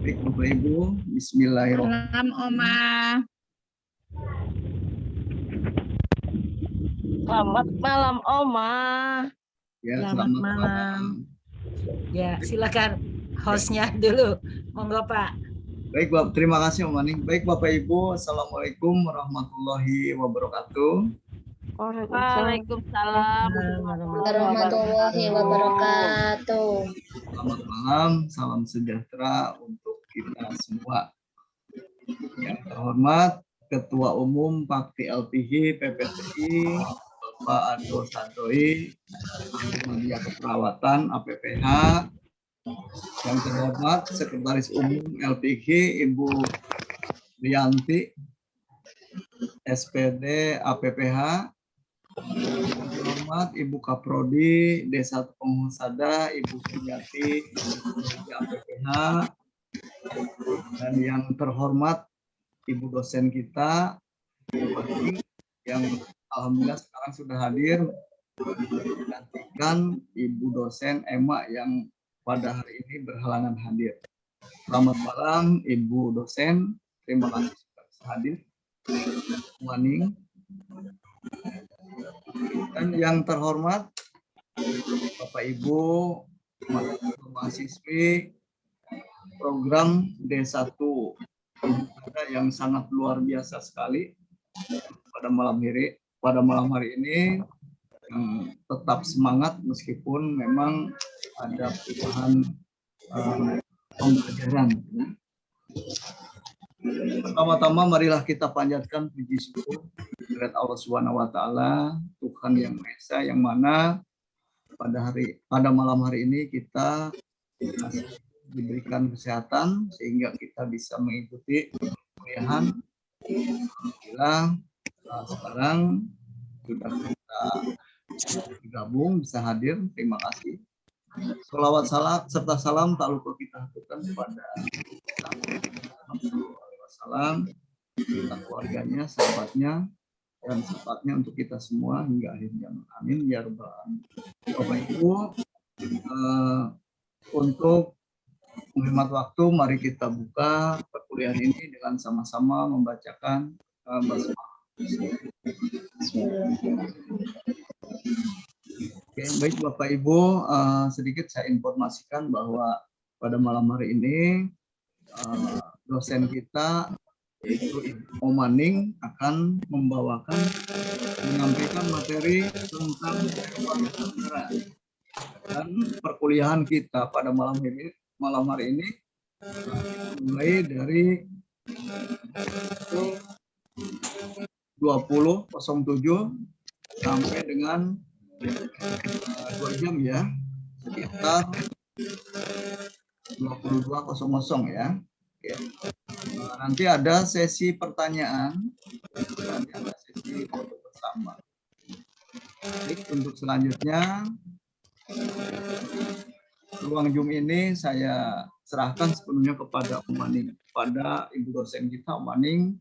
Baik Bapak Ibu, Bismillahirrahmanirrahim. Salam Oma. Selamat malam Oma. Ya, Selamat malam. Ya, silakan hostnya dulu. Monggo Pak. Baik Bapak, terima kasih Om Maning. Baik Bapak Ibu, Assalamualaikum warahmatullahi wabarakatuh. Waalaikumsalam warahmatullahi wabarakatuh. Selamat malam, salam sejahtera untuk kita semua. Yang terhormat Ketua Umum Pakti LPH PPTI, Bapak Ado Santoi, Media Keperawatan APPH. Yang terhormat Sekretaris Umum LPH Ibu Rianti, SPD APPH. Yang terhormat Ibu Kaprodi Desa Penghusada Ibu Suryati APPH. Dan yang terhormat Ibu dosen kita yang alhamdulillah sekarang sudah hadir menggantikan Ibu dosen Emma yang pada hari ini berhalangan hadir. Selamat malam Ibu dosen, terima kasih sudah hadir. Maning. Dan yang terhormat Bapak Ibu mahasiswi program D1 yang sangat luar biasa sekali pada malam hari ini tetap semangat meskipun memang ada perubahan pembelajaran. Pertama-tama marilah kita panjatkan puji syukur kepada Allah Subhanahu wa taala, Tuhan yang Maha Esa, yang mana pada malam hari ini kita diberikan kesehatan sehingga kita bisa mengikuti kuliahan. Alhamdulillah sekarang sudah kita bergabung, bisa hadir. Terima kasih. Sholawat salam serta salam tak lupa kita haturkan kepada Wasallam, keluarganya, sahabatnya, dan sempatnya untuk kita semua hingga akhir zaman. Amin ya rabbal alamin. Bapak Ibu, untuk menghemat waktu, mari kita buka perkuliahan ini dengan sama-sama membacakan basmalah. Oke, baik Bapak Ibu, sedikit saya informasikan bahwa pada malam hari ini dosen kita yaitu Ibu Maning akan menyampaikan materi tentang negara. Dan perkuliahan kita pada malam hari ini mulai dari 20.07 sampai dengan 2 jam ya, sekitar 22.00 ya. Oke. Nanti ada sesi pertanyaan, nanti ada sesi foto bersama. Baik, untuk selanjutnya ruang Zoom ini saya serahkan sepenuhnya kepada Om Maning, pada Ibu dosen kita Om Maning.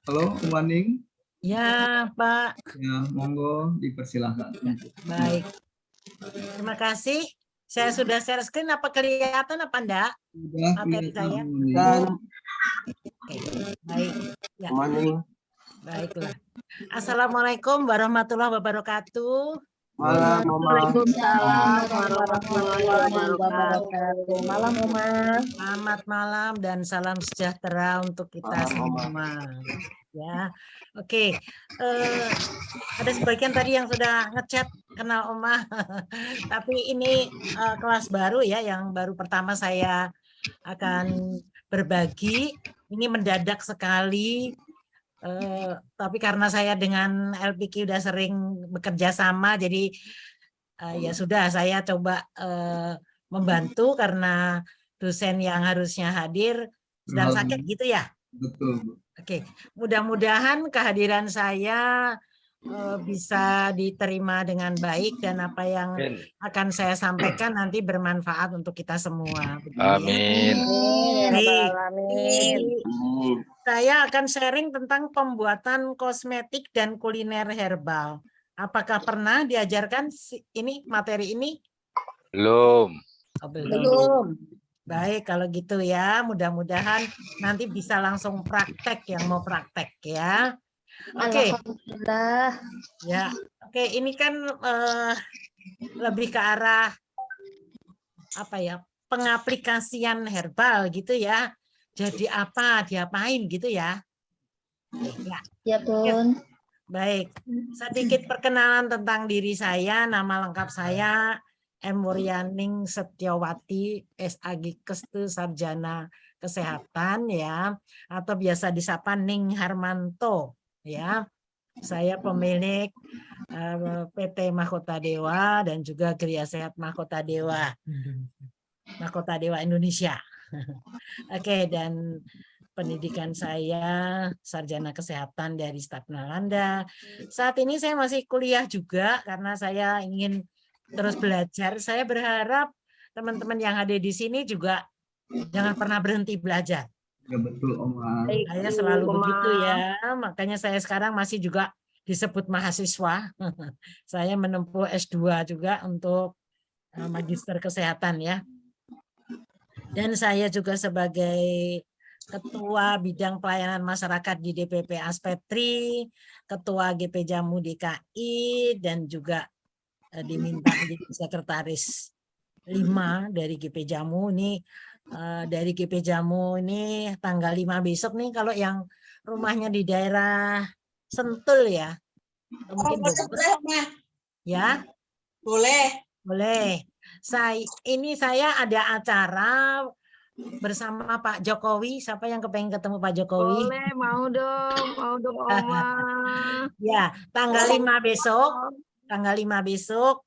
Halo Om Maning. Ya Pak. Ya, monggo dipersilahkan. Baik. Terima kasih. Saya sudah share screen, apa kelihatan apa enggak? Sudah materi saya. Oke, baik. Ya. Baiklah. Assalamualaikum warahmatullahi wabarakatuh. Waalaikumsalam warahmatullahi wabarakatuh. Malam Oma. Selamat malam dan salam sejahtera untuk kita semua. Ya, oke. Ada sebagian tadi yang sudah ngechat kenal Oma, tapi ini kelas baru ya, yang baru pertama saya akan berbagi. Ini mendadak sekali. Tapi karena saya dengan LPQ udah sering bekerja sama, jadi ya sudah saya coba membantu karena dosen yang harusnya hadir sedang sakit gitu ya. Betul. Oke, mudah-mudahan kehadiran saya bisa diterima dengan baik dan apa yang akan saya sampaikan nanti bermanfaat untuk kita semua. Amin. Baik. Saya akan sharing tentang pembuatan kosmetik dan kuliner herbal. Apakah pernah diajarkan ini materi ini? Belum. Oh, belum. Baik, kalau gitu ya, mudah-mudahan nanti bisa langsung praktek yang mau praktek ya. Oke. Alhamdulillah. Ya, oke. Ini kan lebih ke arah apa ya? Pengaplikasian herbal gitu ya. Jadi apa, diapain gitu ya? Ya. Ya, Bun. Baik, sedikit perkenalan tentang diri saya. Nama lengkap saya M. Wuryaning Setiawati, SAG Kestu Sarjana Kesehatan ya, atau biasa disapa Ning Harmanto ya. Saya pemilik PT Mahkota Dewa dan juga Gria Sehat Mahkota Dewa Indonesia. Oke, dan pendidikan saya sarjana kesehatan dari Staf Nalanda. Saat ini saya masih kuliah juga karena saya ingin terus belajar. Saya berharap teman-teman yang ada di sini juga jangan pernah berhenti belajar. Ya betul, Oma. Saya selalu begitu ya. Makanya saya sekarang masih juga disebut mahasiswa. Saya menempuh S2 juga untuk magister kesehatan ya. Dan saya juga sebagai Ketua Bidang Pelayanan Masyarakat di DPP Aspetri, Ketua GP Jamu DKI, dan juga diminta menjadi Sekretaris 5 dari GP Jamu. Ini dari GP Jamu ini tanggal 5 besok nih, kalau yang rumahnya di daerah Sentul ya. Mungkin ya. Boleh. Saya ada acara bersama Pak Jokowi. Siapa yang kepengen ketemu Pak Jokowi? Boleh, mau dong Oma. Ya, tanggal 5 besok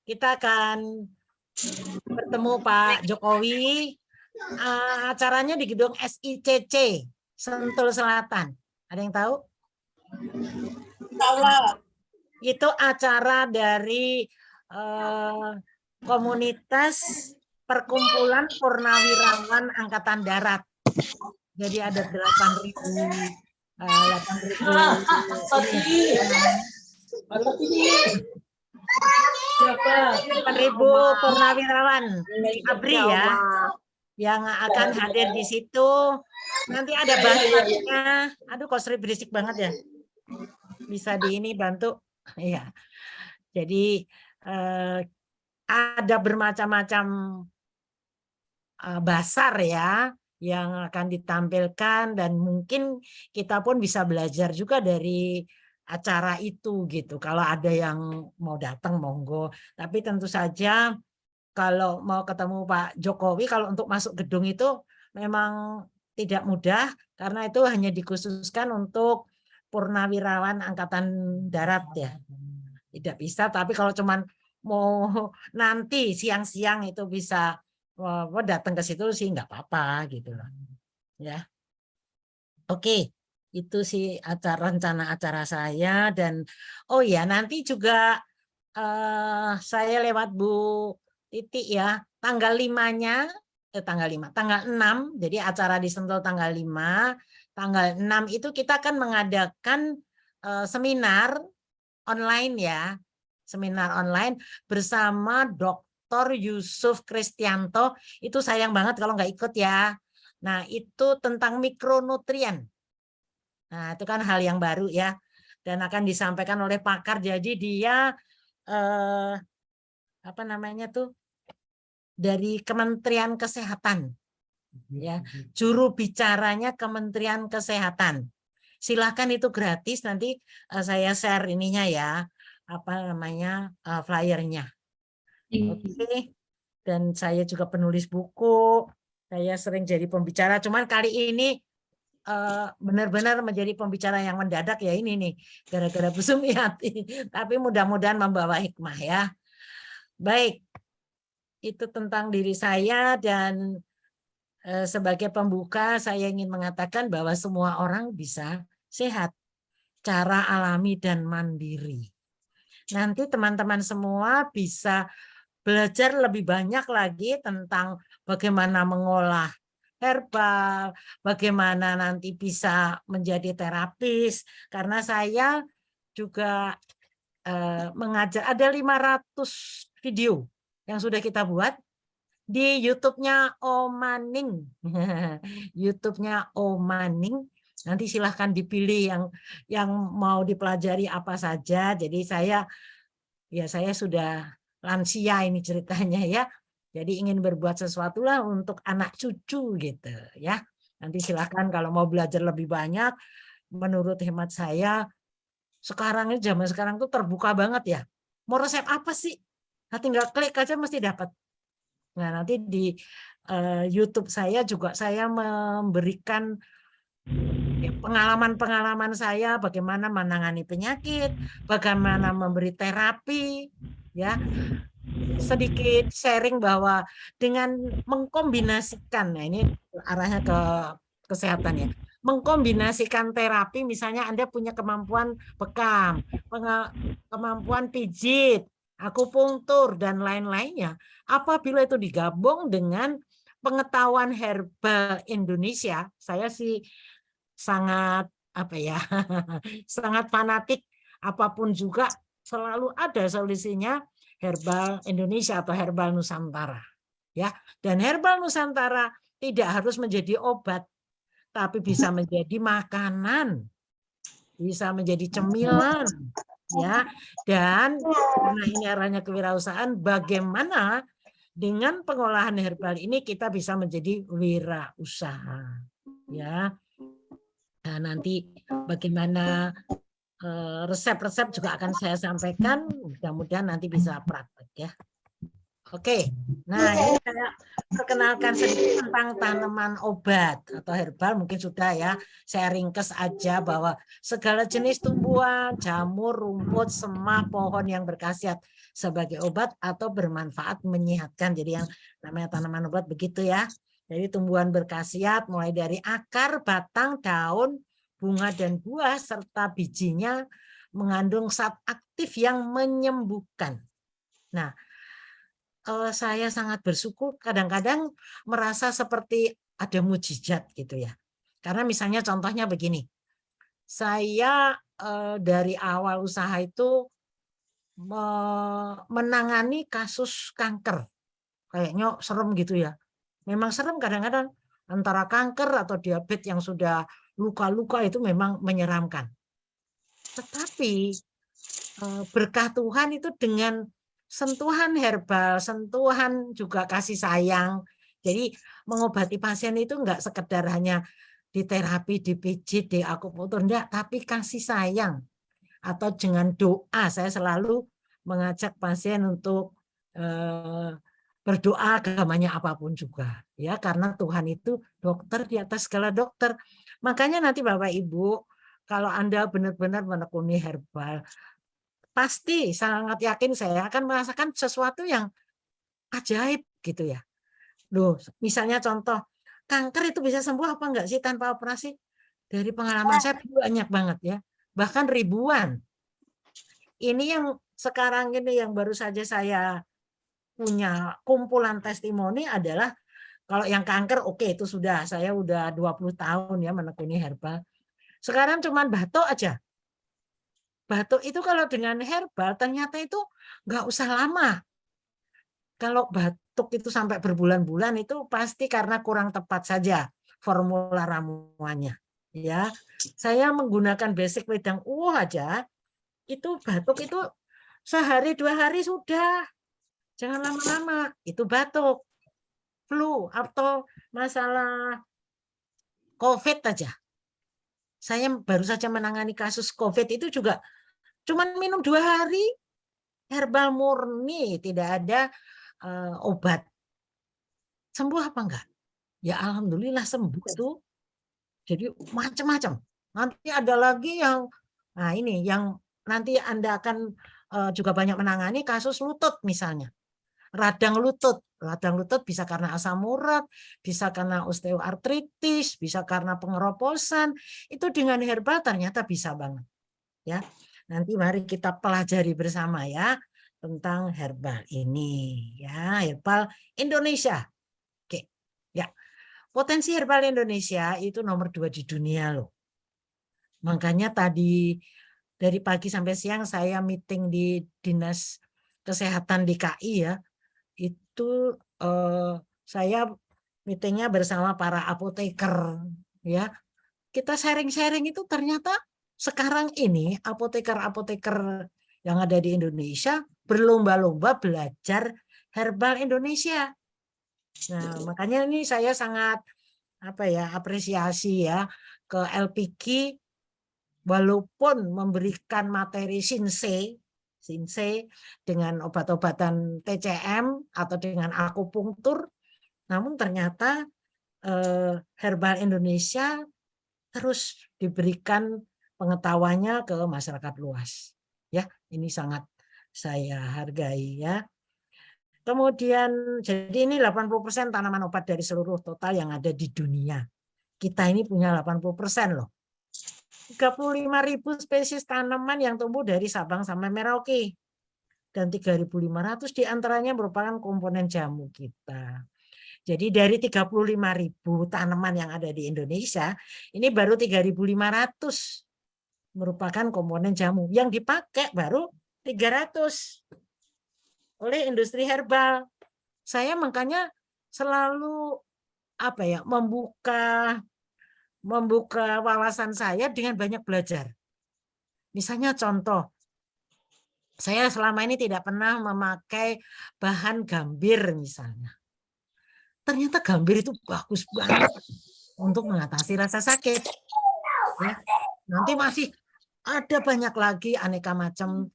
kita akan bertemu Pak Jokowi. Acaranya di gedung SICC Sentul Selatan. Ada yang tahu? Itu acara dari komunitas Perkumpulan Purnawirawan Angkatan Darat. Jadi ada 8.000 purnawirawan ABRI ya, yang akan hadir di situ. Nanti ada bantuannya. Aduh, kok Sri berisik banget ya. Bisa di ini bantu. Iya. Jadi ada bermacam-macam basar ya yang akan ditampilkan, dan mungkin kita pun bisa belajar juga dari acara itu gitu. Kalau ada yang mau datang monggo, tapi tentu saja kalau mau ketemu Pak Jokowi, kalau untuk masuk gedung itu memang tidak mudah karena itu hanya dikhususkan untuk purnawirawan Angkatan Darat ya. Tidak bisa, tapi kalau cuman mau nanti siang-siang itu bisa datang ke situ sih nggak apa-apa gitu loh ya. Oke, itu sih rencana acara saya. Dan oh ya, nanti juga saya lewat Bu Titi ya, tanggal 5-nya tanggal 6, jadi acara di Sentul tanggal 5, tanggal 6 itu kita akan mengadakan seminar online ya, seminar online bersama Dr. Yusuf Kristianto. Itu sayang banget kalau nggak ikut ya. Nah, itu tentang mikronutrien. Nah, itu kan hal yang baru ya, dan akan disampaikan oleh pakar. Jadi dia apa namanya tuh, dari Kementerian Kesehatan ya, juru bicaranya Kementerian Kesehatan. Silakan, itu gratis. Nanti saya share ininya ya, apa namanya, flyernya. Oke. Dan saya juga penulis buku. Saya sering jadi pembicara. Cuman kali ini benar-benar menjadi pembicara yang mendadak ya ini nih, gara-gara Bu Sumiati. Tapi mudah-mudahan membawa hikmah ya. Baik, itu tentang diri saya. Dan sebagai pembuka saya ingin mengatakan bahwa semua orang bisa sehat cara alami dan mandiri. Nanti teman-teman semua bisa belajar lebih banyak lagi tentang bagaimana mengolah herbal, bagaimana nanti bisa menjadi terapis. Karena saya juga mengajar. Ada 500 video yang sudah kita buat di YouTube-nya Omaning. YouTube-nya Omaning. Nanti silahkan dipilih yang mau dipelajari apa saja. Jadi saya sudah lansia ini ceritanya ya. Jadi ingin berbuat sesuatu lah untuk anak cucu gitu ya. Nanti silahkan kalau mau belajar lebih banyak. Menurut hemat saya sekarang ini zaman sekarang tuh terbuka banget ya. Mau resep apa sih? Nah, tinggal klik aja mesti dapat. Nah, nanti di YouTube saya juga saya memberikan pengalaman-pengalaman saya bagaimana menangani penyakit, bagaimana memberi terapi, ya. Sedikit sharing bahwa dengan mengkombinasikan, nah ini arahnya ke kesehatan ya, mengkombinasikan terapi, misalnya Anda punya kemampuan bekam, kemampuan pijit, akupunktur, dan lain-lainnya, apabila itu digabung dengan pengetahuan herbal Indonesia, saya sih sangat sangat fanatik, apapun juga selalu ada solusinya herbal Indonesia atau herbal Nusantara ya. Dan herbal Nusantara tidak harus menjadi obat, tapi bisa menjadi makanan, bisa menjadi cemilan ya. Dan karena ini arahnya kewirausahaan, bagaimana dengan pengolahan herbal ini kita bisa menjadi wirausaha ya. Nah, nanti bagaimana resep-resep juga akan saya sampaikan, mudah-mudahan nanti bisa praktek ya. Oke, nah ini saya perkenalkan sedikit tentang tanaman obat atau herbal, mungkin sudah ya, saya ringkes aja bahwa segala jenis tumbuhan, jamur, rumput, semak, pohon yang berkhasiat sebagai obat atau bermanfaat menyehatkan. Jadi yang namanya tanaman obat begitu ya. Jadi tumbuhan berkhasiat mulai dari akar, batang, daun, bunga dan buah serta bijinya mengandung zat aktif yang menyembuhkan. Nah, saya sangat bersyukur kadang-kadang merasa seperti ada mujizat gitu ya. Karena misalnya contohnya begini. Saya dari awal usaha itu menangani kasus kanker. Kayaknya serem gitu ya. Memang serem kadang-kadang antara kanker atau diabetes yang sudah luka-luka itu memang menyeramkan. Tetapi berkah Tuhan itu dengan sentuhan herbal, sentuhan juga kasih sayang. Jadi mengobati pasien itu enggak sekedar hanya diterapi, dipijit, diakupunktur, enggak, tapi kasih sayang. Atau dengan doa, saya selalu mengajak pasien untuk berdoa agamanya apapun juga ya, karena Tuhan itu dokter di atas segala dokter. Makanya nanti Bapak Ibu, kalau Anda benar-benar menekuni herbal, pasti sangat yakin saya akan merasakan sesuatu yang ajaib gitu ya. Loh, misalnya contoh kanker itu bisa sembuh apa enggak sih tanpa operasi? Dari pengalaman saya banyak banget ya, bahkan ribuan. Ini yang sekarang ini yang baru saja saya punya kumpulan testimoni adalah kalau yang kanker oke, itu sudah saya udah 20 tahun ya menekuni herbal. Sekarang cuman batuk aja. Batuk itu kalau dengan herbal ternyata itu nggak usah lama. Kalau batuk itu sampai berbulan-bulan itu pasti karena kurang tepat saja formula ramuannya. Ya, saya menggunakan basic wedang uwoh aja, itu batuk itu sehari 2 hari sudah. Jangan lama-lama, itu batuk, flu, atau masalah COVID aja. Saya baru saja menangani kasus COVID itu juga cuman minum 2 hari, herbal murni, tidak ada obat. Sembuh apa enggak? Ya alhamdulillah sembuh tuh. Jadi macam-macam. Nanti ada lagi yang, nah ini yang nanti Anda akan juga banyak menangani kasus lutut misalnya. Radang lutut bisa karena asam urat, bisa karena osteoartritis, bisa karena pengeroposan. Itu dengan herbal ternyata bisa banget. Ya, nanti mari kita pelajari bersama ya tentang herbal ini. Ya, herbal Indonesia. Oke, ya. Potensi herbal Indonesia itu nomor 2 di dunia loh. Makanya tadi dari pagi sampai siang saya meeting di Dinas Kesehatan DKI ya. Itu saya meetingnya bersama para apoteker ya. Kita sharing-sharing itu ternyata sekarang ini apoteker-apoteker yang ada di Indonesia berlomba-lomba belajar herbal Indonesia. Nah, makanya ini saya sangat apresiasi ya ke LPQ walaupun memberikan materi Shinsei dengan obat-obatan TCM atau dengan akupunktur, namun ternyata herbal Indonesia terus diberikan pengetahuannya ke masyarakat luas. Ya, ini sangat saya hargai ya. Kemudian jadi ini 80% tanaman obat dari seluruh total yang ada di dunia. Kita ini punya 80% loh. 35.000 spesies tanaman yang tumbuh dari Sabang sampai Merauke. Dan 3.500 diantaranya merupakan komponen jamu kita. Jadi dari 35.000 tanaman yang ada di Indonesia, ini baru 3.500 merupakan komponen jamu. Yang dipakai baru 300 oleh industri herbal. Saya makanya selalu membuka wawasan saya dengan banyak belajar. Misalnya contoh, saya selama ini tidak pernah memakai bahan gambir misalnya. Ternyata gambir itu bagus banget untuk mengatasi rasa sakit. Ya. Nanti masih ada banyak lagi aneka macam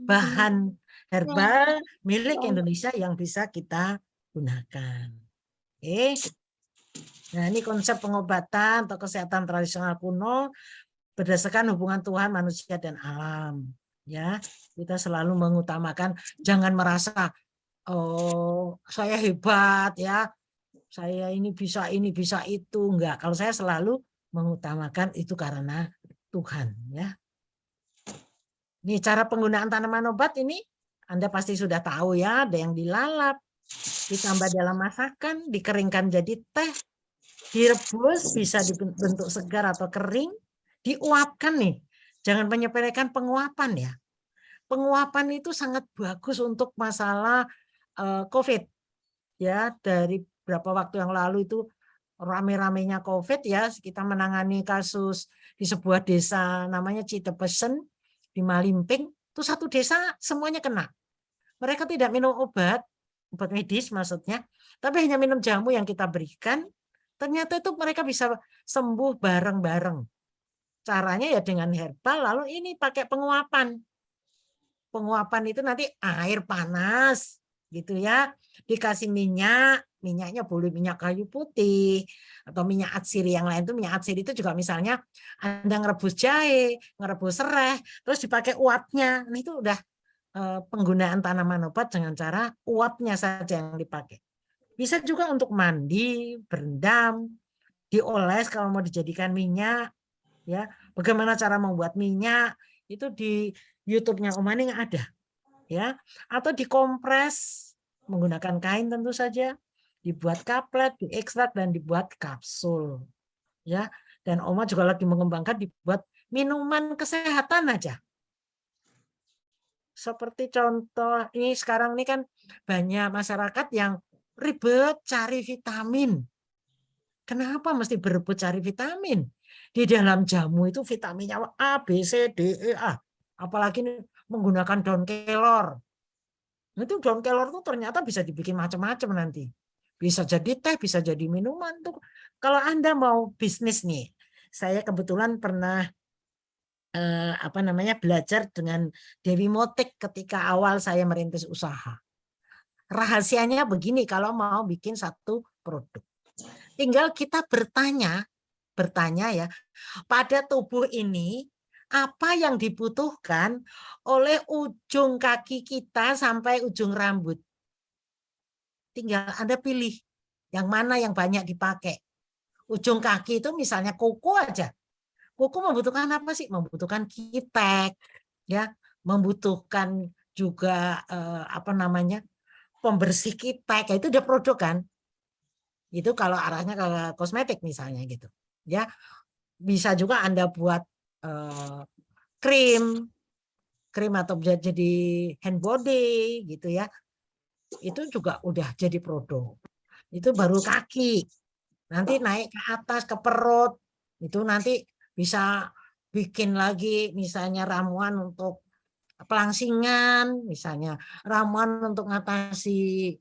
bahan herbal milik Indonesia yang bisa kita gunakan. Oke. Nah, ini konsep pengobatan atau kesehatan tradisional kuno berdasarkan hubungan Tuhan, manusia, dan alam. Ya, kita selalu mengutamakan, jangan merasa oh saya hebat ya, saya ini bisa itu, enggak. Kalau saya selalu mengutamakan itu karena Tuhan ya. Ini cara penggunaan tanaman obat ini Anda pasti sudah tahu ya, ada yang dilalap, ditambah dalam masakan, dikeringkan jadi teh, direbus bisa dibentuk segar atau kering, diuapkan nih. Jangan menyepelekan penguapan ya. Penguapan itu sangat bagus untuk masalah COVID ya. Dari beberapa waktu yang lalu itu rame-ramenya COVID ya, kita menangani kasus di sebuah desa namanya Citepesen di Malimping, itu satu desa semuanya kena. Mereka tidak minum obat medis maksudnya, tapi hanya minum jamu yang kita berikan. Ternyata itu mereka bisa sembuh bareng-bareng. Caranya ya dengan herbal, lalu ini pakai penguapan. Penguapan itu nanti air panas gitu ya, dikasih minyaknya boleh minyak kayu putih atau minyak atsiri yang lain. Itu minyak atsiri itu juga misalnya Anda ngerebus jahe, ngerebus serai, terus dipakai uapnya. Nah, itu udah penggunaan tanaman obat dengan cara uapnya saja yang dipakai. Bisa juga untuk mandi, berendam, dioles kalau mau dijadikan minyak. Ya, bagaimana cara membuat minyak itu di YouTube-nya Om Maning ada. Ya, atau dikompres menggunakan kain tentu saja, dibuat kaplet, diekstrak dan dibuat kapsul. Ya, dan Oma juga lagi mengembangkan dibuat minuman kesehatan aja. Seperti contoh ini sekarang ini kan banyak masyarakat yang ribet cari vitamin. Kenapa mesti berebut cari vitamin? Di dalam jamu itu vitaminnya A, B, C, D, E, A. Apalagi menggunakan daun kelor. Itu daun kelor itu ternyata bisa dibikin macam-macam nanti. Bisa jadi teh, bisa jadi minuman. Tuh. Kalau Anda mau bisnis nih, saya kebetulan pernah belajar dengan Dewi Motik ketika awal saya merintis usaha. Rahasianya begini kalau mau bikin satu produk. Tinggal kita bertanya ya, pada tubuh ini apa yang dibutuhkan oleh ujung kaki kita sampai ujung rambut. Tinggal Anda pilih yang mana yang banyak dipakai. Ujung kaki itu misalnya kuku aja. Kuku membutuhkan apa sih? Membutuhkan kitek, ya, membutuhkan juga pembersih kitek. Itu dia produk kan. Itu kalau arahnya ke kosmetik misalnya gitu. Ya, bisa juga Anda buat krim atau jadi hand body gitu ya. Itu juga udah jadi produk. Itu baru kaki. Nanti naik ke atas ke perut. Itu nanti bisa bikin lagi misalnya ramuan untuk pelangsingan, misalnya ramuan untuk mengatasi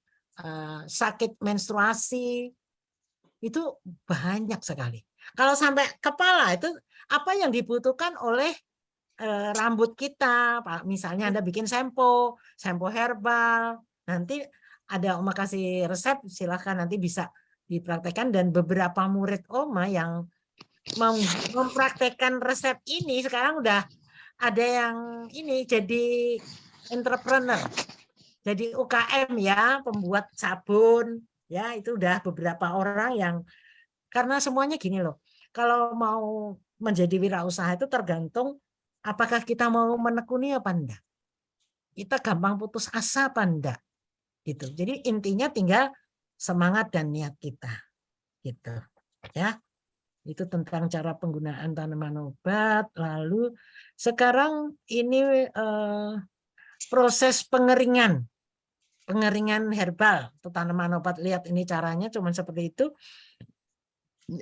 sakit menstruasi. Itu banyak sekali. Kalau sampai kepala itu apa yang dibutuhkan oleh rambut kita, misalnya Anda bikin shampoo herbal, nanti ada Oma kasih resep, silahkan nanti bisa dipraktekkan, dan beberapa murid Oma yang mempraktekkan resep ini sekarang udah ada yang ini jadi entrepreneur, jadi UKM ya, pembuat sabun ya, itu udah beberapa orang yang, karena semuanya gini loh, kalau mau menjadi wirausaha itu tergantung apakah kita mau menekuni apa enggak. Kita gampang putus asa apa enggak. Gitu. Jadi intinya tinggal semangat dan niat kita. Gitu. Ya. Itu tentang cara penggunaan tanaman obat. Lalu sekarang ini proses pengeringan. Pengeringan herbal atau tanaman obat. Lihat ini caranya cuman seperti itu.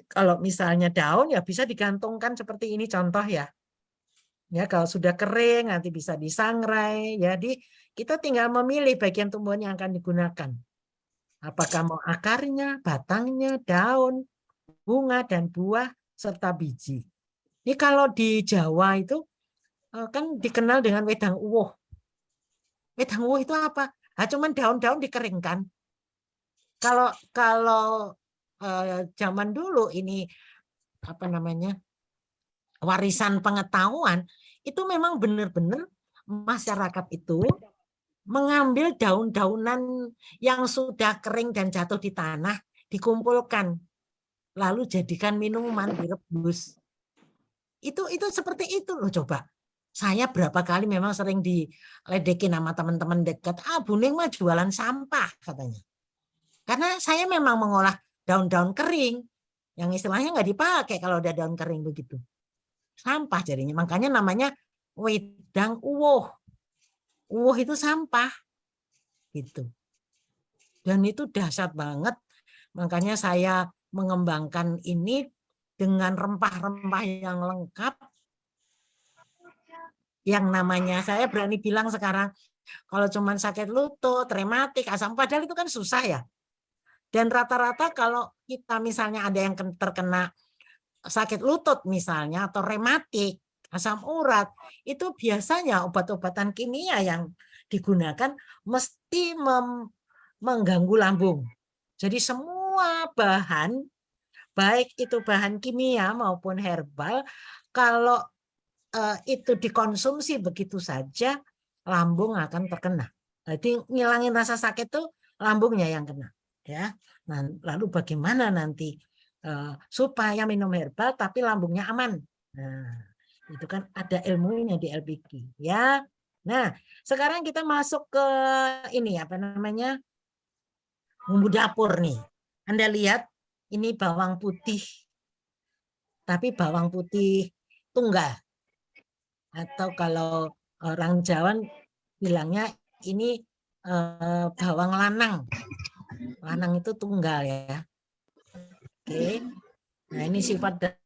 Kalau misalnya daun ya bisa digantungkan seperti ini contoh ya. Ya, kalau sudah kering nanti bisa disangrai. Jadi kita tinggal memilih bagian tumbuhan yang akan digunakan. Apakah mau akarnya, batangnya, daun, bunga dan buah serta biji. Ini kalau di Jawa itu kan dikenal dengan wedang uwuh. Wedang uwuh itu apa? Nah, cuman daun-daun dikeringkan. Kalau zaman dulu ini apa namanya? Warisan pengetahuan, itu memang benar-benar masyarakat itu mengambil daun-daunan yang sudah kering dan jatuh di tanah, dikumpulkan, lalu jadikan minuman, direbus. Itu seperti itu loh, coba. Saya berapa kali memang sering diledekin sama teman-teman dekat, Bu Ning mah jualan sampah katanya. Karena saya memang mengolah daun-daun kering, yang istilahnya nggak dipakai kalau ada daun kering begitu. Sampah jadinya, makanya namanya wedang uwuh. Uwuh itu sampah gitu, dan itu dahsyat banget, makanya saya mengembangkan ini dengan rempah-rempah yang lengkap, yang namanya saya berani bilang sekarang kalau cuma sakit lutut, rematik, asam, padahal itu kan susah ya, dan rata-rata kalau kita misalnya ada yang terkena sakit lutut misalnya atau rematik, asam urat, itu biasanya obat-obatan kimia yang digunakan mesti mengganggu lambung. Jadi semua bahan, baik itu bahan kimia maupun herbal, kalau itu dikonsumsi begitu saja, lambung akan terkena. Jadi ngilangin rasa sakit itu lambungnya yang kena. Ya, nah, lalu bagaimana nanti supaya minum herbal tapi lambungnya aman. Nah, itu kan ada ilmunya di LPG ya. Nah, sekarang kita masuk ke ini apa namanya? Bumbu dapur nih. Anda lihat ini bawang putih. Tapi bawang putih tunggal. Atau kalau orang Jawa bilangnya ini bawang lanang. Lanang itu tunggal ya. Oke. Nah, ini sifat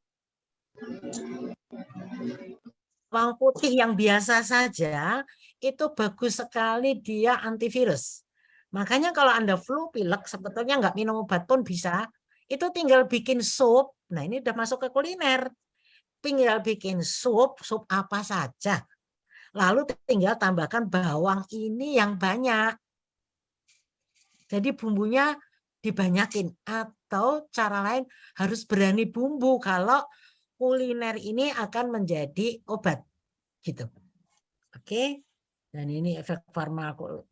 bawang putih yang biasa saja itu bagus sekali, dia antivirus. Makanya kalau Anda flu, pilek, sebetulnya nggak minum obat pun bisa. Itu tinggal bikin sup. Nah, ini udah masuk ke kuliner. Tinggal bikin sup apa saja. Lalu tinggal tambahkan bawang ini yang banyak. Jadi bumbunya dibanyakin, atau cara lain harus berani bumbu kalau kuliner ini akan menjadi obat gitu. Oke. Dan ini efek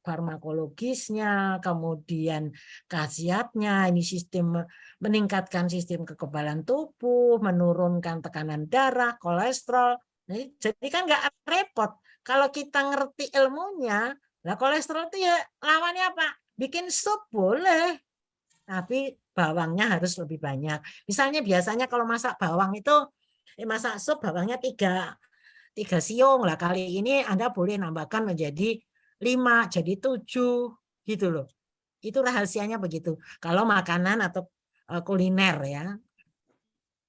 farmakologisnya, kemudian khasiatnya, ini sistem meningkatkan sistem kekebalan tubuh, menurunkan tekanan darah, kolesterol. Nah, jadi kan nggak repot kalau kita ngerti ilmunya. Nah, kolesterol itu ya lawannya apa? Bikin sup boleh, tapi bawangnya harus lebih banyak. Misalnya biasanya kalau masak bawang itu, masak sup bawangnya 3 3 siung lah, kali ini Anda boleh nambahkan menjadi 5, jadi 7 gitu loh. Itu rahasianya begitu. Kalau makanan atau kuliner ya.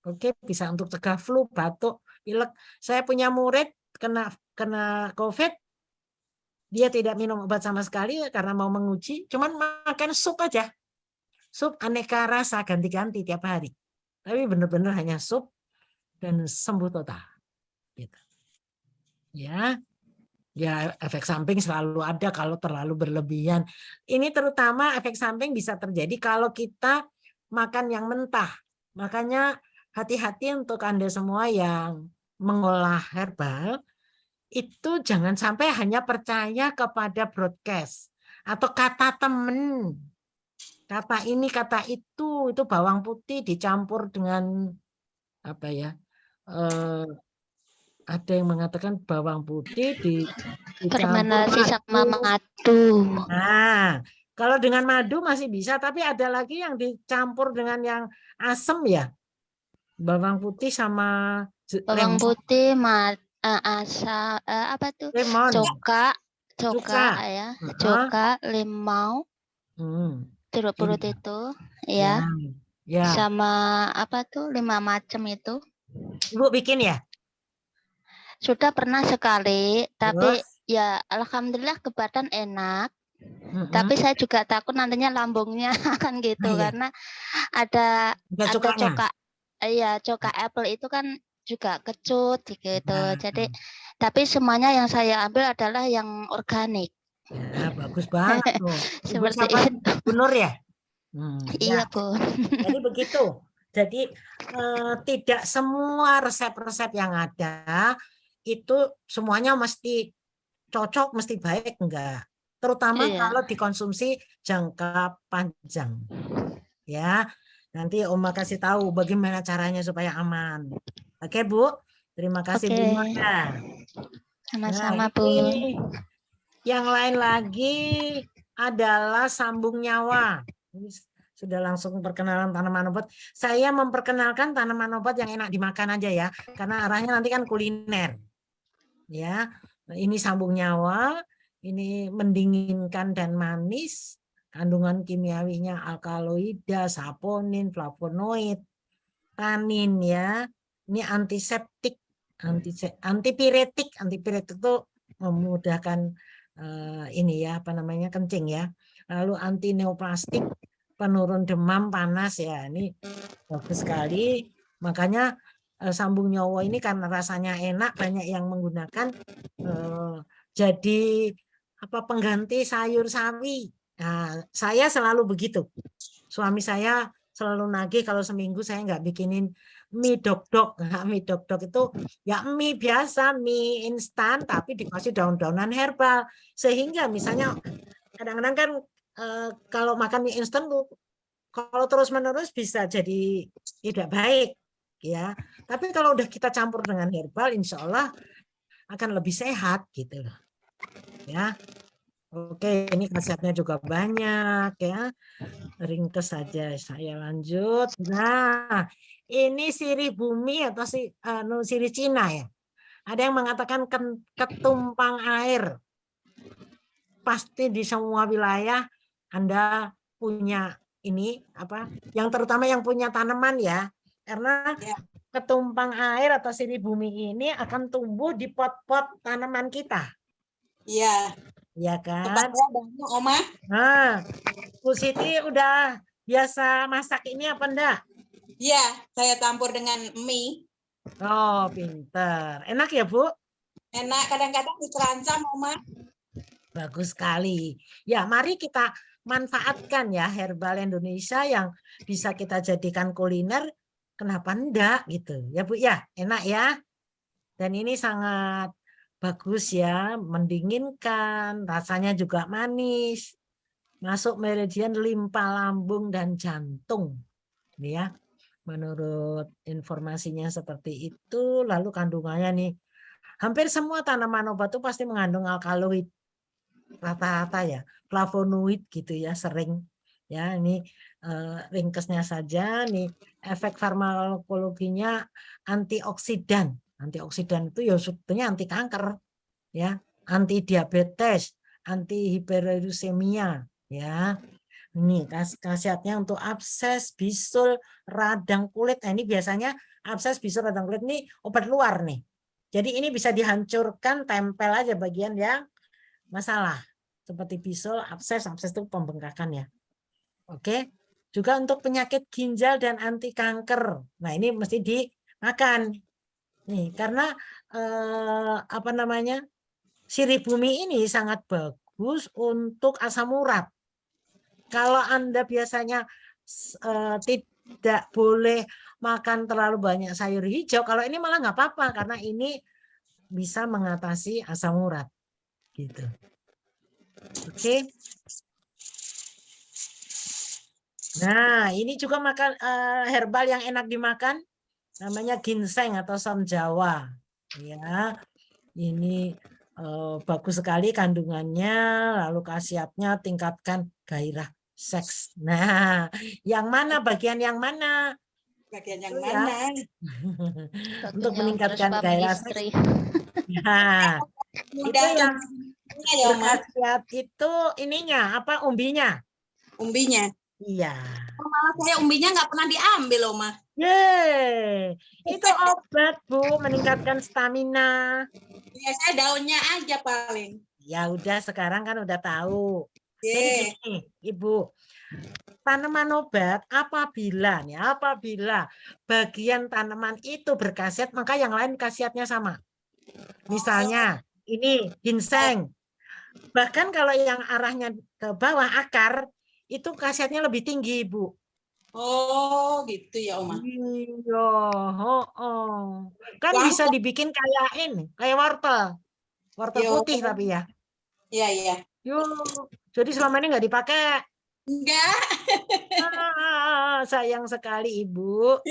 Oke, bisa untuk cegah flu, batuk, pilek. Saya punya murid kena COVID, dia tidak minum obat sama sekali karena mau menguji, cuman makan sup aja. Sup aneka rasa ganti-ganti tiap hari. Tapi benar-benar hanya sup dan sembuh total. Gitu. Ya, efek samping selalu ada kalau terlalu berlebihan. Ini terutama efek samping bisa terjadi kalau kita makan yang mentah. Makanya hati-hati untuk Anda semua yang mengolah herbal, itu jangan sampai hanya percaya kepada broadcast atau kata temen. Kata ini, kata itu bawang putih dicampur dengan apa ya? Ada yang mengatakan bawang putih dicampur fermentasi sama madu. madu. Nah, kalau dengan madu masih bisa, tapi ada lagi yang dicampur dengan yang asam ya. Bawang putih sama Bawang putih, asam, apa tuh? lemon. Coka ya, coka, limau, jeruk purut itu, ya. Sama apa tuh 5 macam itu. Ibu bikin ya? Sudah pernah sekali, tapi ya alhamdulillah ke badan enak. Tapi saya juga takut nantinya lambungnya akan gitu karena ada coka. Iya, coka apple itu kan juga kecut gitu. Jadi tapi semuanya yang saya ambil adalah yang organik. Ya, bagus banget tuh. Seperti itu. Bu Nur ya? Iya, Bu. Jadi begitu. Jadi tidak semua resep-resep yang ada itu semuanya mesti cocok, mesti baik, enggak. Terutama kalau dikonsumsi jangka panjang. Ya, nanti Oma kasih tahu bagaimana caranya supaya aman. Oke, Bu. Terima kasih, Bu Nurda. Sama-sama, Bu. Yang lain lagi adalah sambung nyawa. Ini sudah langsung perkenalan tanaman obat. Saya memperkenalkan tanaman obat yang enak dimakan aja ya, karena arahnya nanti kan kuliner. Ya, ini sambung nyawa, ini mendinginkan dan manis, kandungan kimiawinya alkaloida, saponin, flavonoid, tanin ya. Ini antiseptik, antipiretik itu memudahkan ini ya, apa namanya, kencing ya. Lalu anti neoplastik, penurun demam panas ya. Ini bagus sekali. Makanya sambung nyawa ini karena rasanya enak, banyak yang menggunakan jadi apa, pengganti sayur sawi. Nah, saya selalu begitu. Suami saya selalu nagih kalau seminggu saya nggak bikinin mie dok-dok. Nah, mie dok-dok itu ya mie biasa, mie instan, tapi dikasih daun-daunan herbal. Sehingga misalnya kadang-kadang kan kalau makan mie instan tuh, kalau terus-menerus bisa jadi tidak baik. Ya, tapi kalau udah kita campur dengan herbal, insya Allah akan lebih sehat gitu loh. Ya, oke, ini resepnya juga banyak ya. Ringkes saja, saya lanjut. Nah, ini sirih bumi atau sirih Cina ya. Ada yang mengatakan ketumpang air. Pasti di semua wilayah Anda punya ini apa? Yang terutama yang punya tanaman ya. Karena ketumpang air atau sirih bumi ini akan tumbuh di pot-pot tanaman kita. Iya. Iya kan? Banyak, Oma. Nah, Bu Siti udah biasa masak ini apa enggak? Iya, saya campur dengan mie. Oh, pinter. Enak ya, Bu? Enak, kadang-kadang dicerancam, Oma. Bagus sekali. Ya, mari kita manfaatkan ya herbal Indonesia yang bisa kita jadikan kuliner. Kenapa enggak gitu ya Bu ya, enak ya. Dan ini sangat bagus ya, mendinginkan, rasanya juga manis, masuk meridian limpa lambung dan jantung ya, menurut informasinya seperti itu. Lalu kandungannya nih, hampir semua tanaman obat itu pasti mengandung alkaloid rata-rata ya, flavonoid gitu ya, sering ya. Ini ringkesnya saja nih, efek farmakologinya antioksidan Antioksidan itu ya sebetulnya anti kanker, ya, anti diabetes, anti hiperuremia, ya. Ini khasiatnya untuk abses, bisul, radang kulit. Nah, ini biasanya abses, bisul, radang kulit ini obat luar nih. Jadi ini bisa dihancurkan, tempel aja bagian yang masalah. Seperti bisul, abses itu pembengkakan ya. Oke. Juga untuk penyakit ginjal dan anti kanker. Nah, ini mesti dimakan. Nih, karena apa namanya? Sirih bumi ini sangat bagus untuk asam urat. Kalau Anda biasanya tidak boleh makan terlalu banyak sayur hijau, kalau ini malah nggak apa-apa karena ini bisa mengatasi asam urat. Gitu. Oke. Nah, ini juga makan herbal yang enak dimakan. Namanya ginseng atau som Jawa, ya. Ini bagus sekali kandungannya, lalu khasiatnya tingkatkan gairah seks. Nah, yang mana bagian yang mana? Bagian yang Itu ya. mana? Untuk Bagian meningkatkan suami gairah istri. seks. Nah, itu Mudah yang ya, Oma. berkhasiat itu ininya apa umbinya? Umbinya. Iya. Malah saya umbinya nggak pernah diambil, Oma. Yeay, itu obat Bu, meningkatkan stamina. Ya, saya daunnya aja paling. Ya udah sekarang kan udah tahu. Jadi Ye. gini, Ibu, tanaman obat apabila bagian tanaman itu berkhasiat, maka yang lain khasiatnya sama. Misalnya ini ginseng. Bahkan kalau yang arahnya ke bawah akar itu khasiatnya lebih tinggi, Ibu. Oh, gitu ya, Oma. Iya, kan Wah, bisa dibikin kayak ini, kayak wortel Yo. putih tapi ya. Iya, iya. Yuk, jadi selama ini nggak dipakai. Enggak. Sayang sekali Ibu.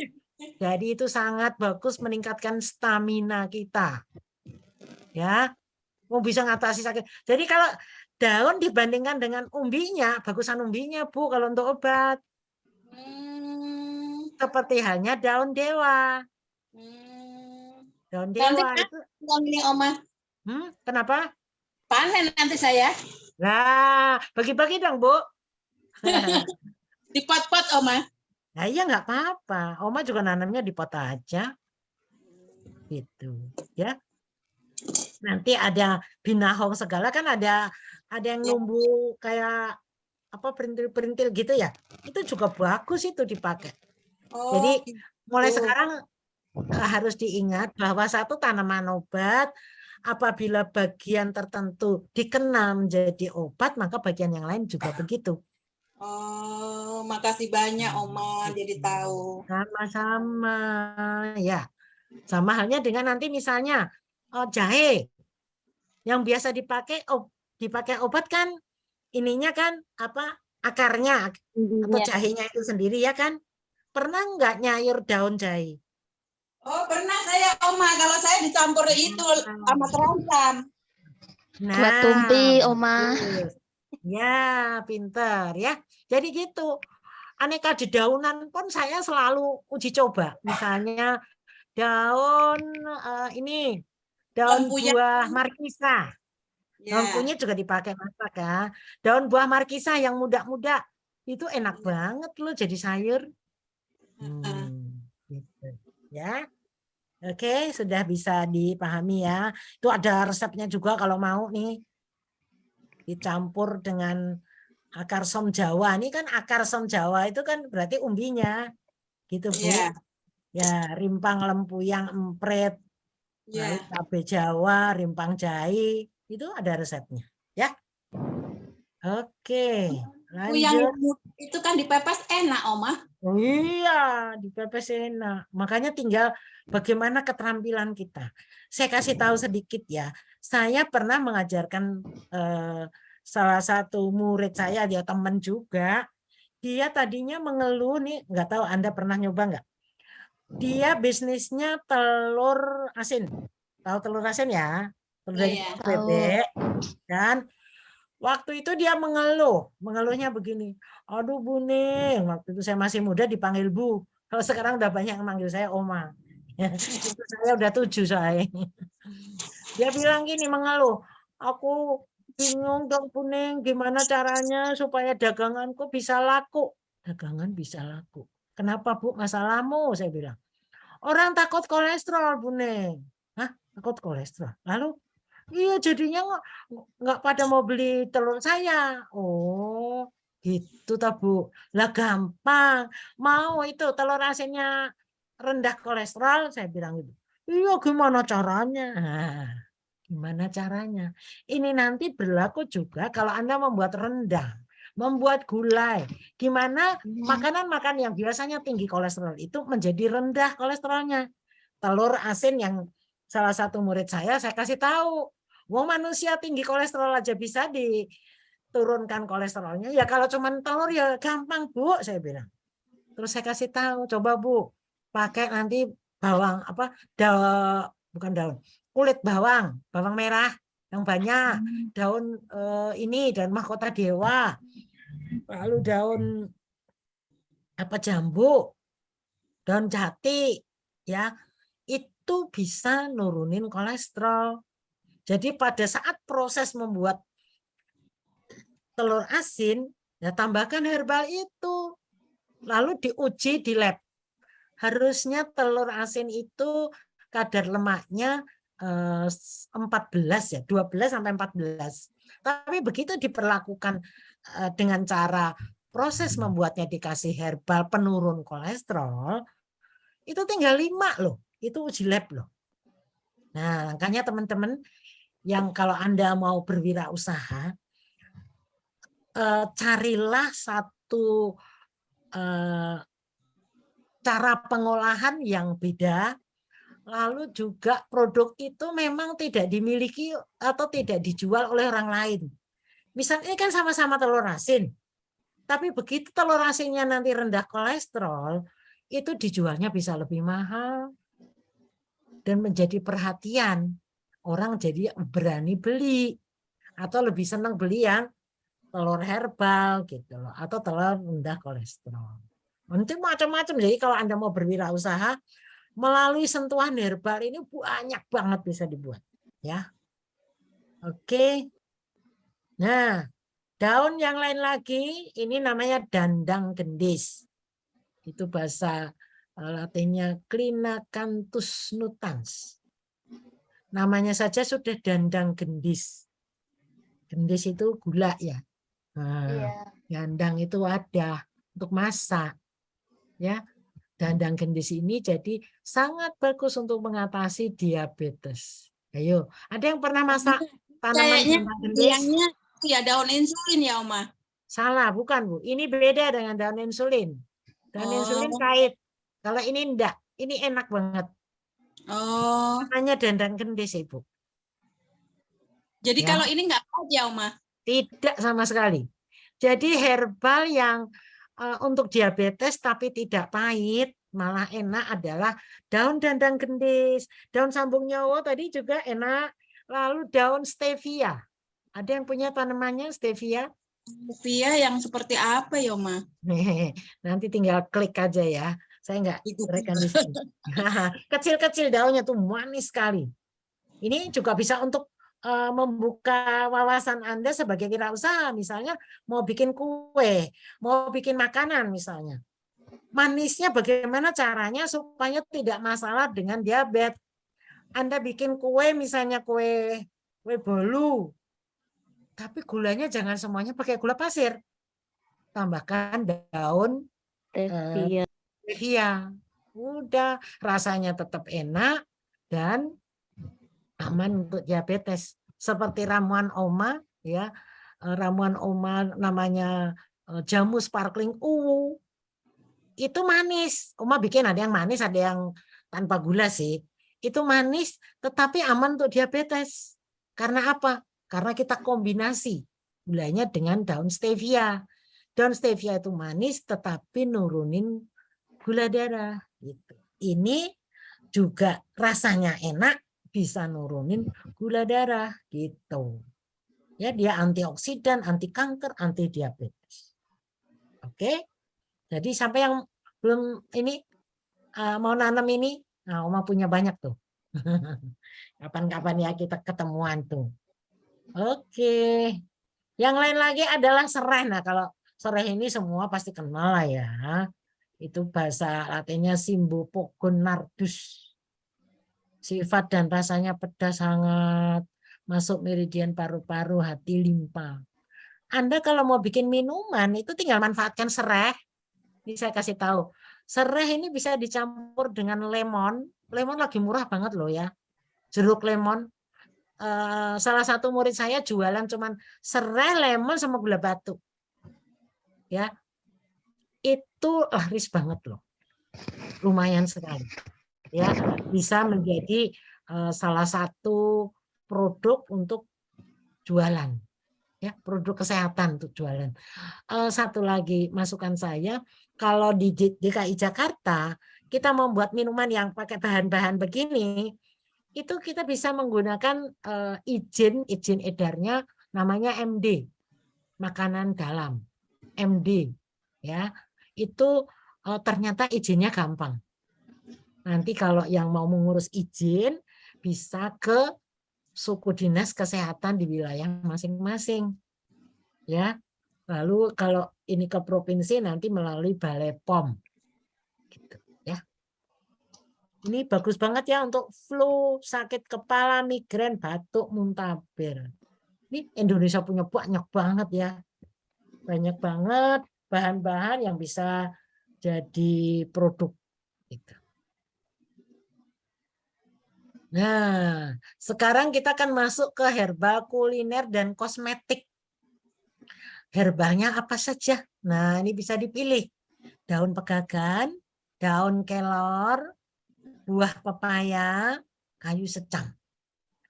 Jadi itu sangat bagus meningkatkan stamina kita. Ya, mau bisa ngatasi sakit. Jadi kalau daun dibandingkan dengan umbinya, bagusan umbinya Bu kalau untuk obat. Seperti halnya daun dewa. Daun Nanti dewa itu. ini, Oma. Kenapa? Panen nanti saya. Nah, bagi-bagi dong Bu. Di pot-pot, Oma. Nah, iya nggak apa-apa. Oma juga nanamnya di pot aja. Gitu, ya. Nanti ada binahong segala kan ada yang numbuh kayak apa perintil-perintil gitu ya. Itu juga bagus itu dipakai. Oh, jadi mulai gitu. sekarang harus diingat bahwa satu tanaman obat apabila bagian tertentu dikenal menjadi obat, maka bagian yang lain juga begitu. Oh, makasih banyak Oma, jadi tahu. Sama-sama ya. Sama halnya dengan nanti misalnya jahe yang biasa dipakai obat kan ininya kan apa akarnya atau jahenya itu sendiri ya kan. Pernah nggak nyayur daun jahe? Oh, pernah saya Oma, kalau saya dicampur itu sama kerantam. Nah, Buat tumpi, Oma. Ya, pinter ya. Jadi gitu. Aneka dedaunan pun saya selalu uji coba. Misalnya daun ini, daun buah markisa. Daun kunyit juga dipakai masak ya. Daun buah markisa yang muda-muda itu enak banget loh jadi sayur. Gitu. Ya. Oke, sudah bisa dipahami ya. Itu ada resepnya juga kalau mau nih. Dicampur dengan akar som Jawa. Ini kan akar som Jawa itu kan berarti umbinya. Gitu, Bu. Ya, rimpang lempuyang empret. Lalu cabai Jawa, rimpang jahe. Itu ada resepnya, ya. Oke, lanjut. Itu kan dipepes enak, Oma. Oh iya, dipepes enak. Makanya tinggal bagaimana keterampilan kita. Saya kasih tahu sedikit ya. Saya pernah mengajarkan salah satu murid saya, dia teman juga. Dia tadinya mengeluh nih, nggak tahu Anda pernah nyoba nggak? Dia bisnisnya telur asin. Tahu telur asin ya? Telur dari bebek. Dan waktu itu dia mengeluhnya begini. Aduh Bu Ning, waktu itu saya masih muda dipanggil Bu. Kalau sekarang udah banyak yang manggil saya Oma. Itu saya udah 7 soalnya. Dia bilang gini, mengeluh, aku bingung dong Buning, gimana caranya supaya daganganku bisa laku. Dagangan bisa laku. Kenapa Bu masalahmu? Saya bilang. Orang takut kolesterol Buning. Hah? Takut kolesterol? Lalu iya jadinya nggak pada mau beli telur saya. Oh gitu tak Bu. Lah gampang. Mau itu telur asinnya rendah kolesterol, saya bilang gitu. Iya gimana caranya? Nah, gimana caranya? Ini nanti berlaku juga kalau Anda membuat rendang, membuat gulai. Gimana makanan-makanan yang biasanya tinggi kolesterol itu menjadi rendah kolesterolnya. Telur asin yang salah satu murid saya kasih tahu. Wong manusia tinggi kolesterol aja bisa diturunkan kolesterolnya. Ya kalau cuma telur ya gampang Bu, saya bilang. Terus saya kasih tahu, coba Bu, pakai nanti bawang apa bukan daun, kulit bawang merah yang banyak, daun ini dan mahkota dewa, lalu daun apa jambu, daun jati, ya itu bisa nurunin kolesterol. Jadi pada saat proses membuat telur asin, ya tambahkan herbal itu, lalu diuji di lab. Harusnya telur asin itu kadar lemaknya 14 ya, 12 sampai 14. Tapi begitu diperlakukan dengan cara proses membuatnya dikasih herbal penurun kolesterol, itu tinggal 5 loh. Itu uji lab loh. Nah, makanya teman-teman yang kalau Anda mau berwirausaha, carilah satu cara pengolahan yang beda, lalu juga produk itu memang tidak dimiliki atau tidak dijual oleh orang lain. Misalnya ini kan sama-sama telur asin, tapi begitu telur asinnya nanti rendah kolesterol, itu dijualnya bisa lebih mahal dan menjadi perhatian. Orang jadi berani beli atau lebih senang beli yang telur herbal gitu loh, atau telur rendah kolesterol. Nanti macam-macam. Jadi kalau Anda mau berwirausaha, melalui sentuhan herbal ini banyak banget bisa dibuat, ya. Oke. Nah, daun yang lain lagi ini namanya dandang gendis. Itu bahasa Latinnya Clinacanthus nutans. Namanya saja sudah dandang gendis. Gendis itu gula ya. Nah, dandang itu wadah untuk masak, ya. Dandang gendis ini jadi sangat bagus untuk mengatasi diabetes. Ayo, ada yang pernah masak tanaman Kayaknya dandang gendis? Yangnya ya daun insulin ya, Oma. Salah, bukan Bu. Ini beda dengan daun insulin. Daun insulin pahit. Kalau ini enggak, ini enak banget. Oh. Namanya dandang gendis, Ibu. Jadi Ya. kalau ini enggak pahit ya, Oma? Tidak sama sekali. Jadi herbal yang untuk diabetes tapi tidak pahit, malah enak adalah daun dandang gendis, daun sambung nyawa tadi juga enak, lalu daun stevia. Ada yang punya tanamannya stevia? Stevia yang seperti apa ya, Oma? Nanti tinggal klik aja ya. Saya enggak rekan di sini. Kecil-kecil daunnya tuh manis sekali. Ini juga bisa untuk membuka wawasan Anda sebagai wirausaha, misalnya mau bikin kue, mau bikin makanan misalnya. Manisnya bagaimana caranya supaya tidak masalah dengan diabetes. Anda bikin kue misalnya kue bolu, tapi gulanya jangan semuanya pakai gula pasir. Tambahkan daun stevia. Udah, rasanya tetap enak dan aman untuk diabetes. Seperti ramuan Oma, ya, ramuan Oma namanya jamu sparkling ungu. Itu manis. Oma bikin ada yang manis, ada yang tanpa gula sih. Itu manis, tetapi aman untuk diabetes. Karena apa? Karena kita kombinasi gulanya dengan daun stevia. Daun stevia itu manis, tetapi nurunin gula darah. Gitu. Ini juga rasanya enak, bisa nurunin gula darah gitu. Ya, dia antioksidan, anti kanker, anti diabetes. Oke. Jadi sampai yang belum ini mau nanam ini Nah, Oma punya banyak tuh. Kapan-kapan ya kita ketemuan tuh. Oke. Yang lain lagi adalah serai. Nah, kalau serai ini semua pasti kenal lah ya. Itu bahasa Latinnya Symbopogon nardus. Sifat dan rasanya pedas hangat. Masuk meridian paru-paru, hati, limpa. Anda kalau mau bikin minuman itu tinggal manfaatkan serai. Ini saya kasih tahu. Serai ini bisa dicampur dengan lemon. Lemon lagi murah banget loh ya. Jeruk lemon. Salah satu murid saya jualan cuman serai, lemon sama gula batu. Ya. Itu laris banget loh. Lumayan sekali. Ya, bisa menjadi salah satu produk untuk jualan. Ya, produk kesehatan untuk jualan. Satu lagi masukan saya, kalau di DKI Jakarta kita membuat minuman yang pakai bahan-bahan begini, itu kita bisa menggunakan izin edarnya namanya MD, makanan dalam, MD, ya itu ternyata izinnya gampang. Nanti kalau yang mau mengurus izin bisa ke suku dinas kesehatan di wilayah masing-masing, ya. Lalu kalau ini ke provinsi nanti melalui Balai POM. Gitu, ya. Ini bagus banget ya untuk flu, sakit kepala, migrain, batuk, muntaber. Ini Indonesia punya banyak banget ya. Banyak banget bahan-bahan yang bisa jadi produk. Gitu. Nah, sekarang kita akan masuk ke herbal, kuliner, dan kosmetik. Herbalnya apa saja? Nah, ini bisa dipilih. Daun pegagan, daun kelor, buah pepaya, kayu secang.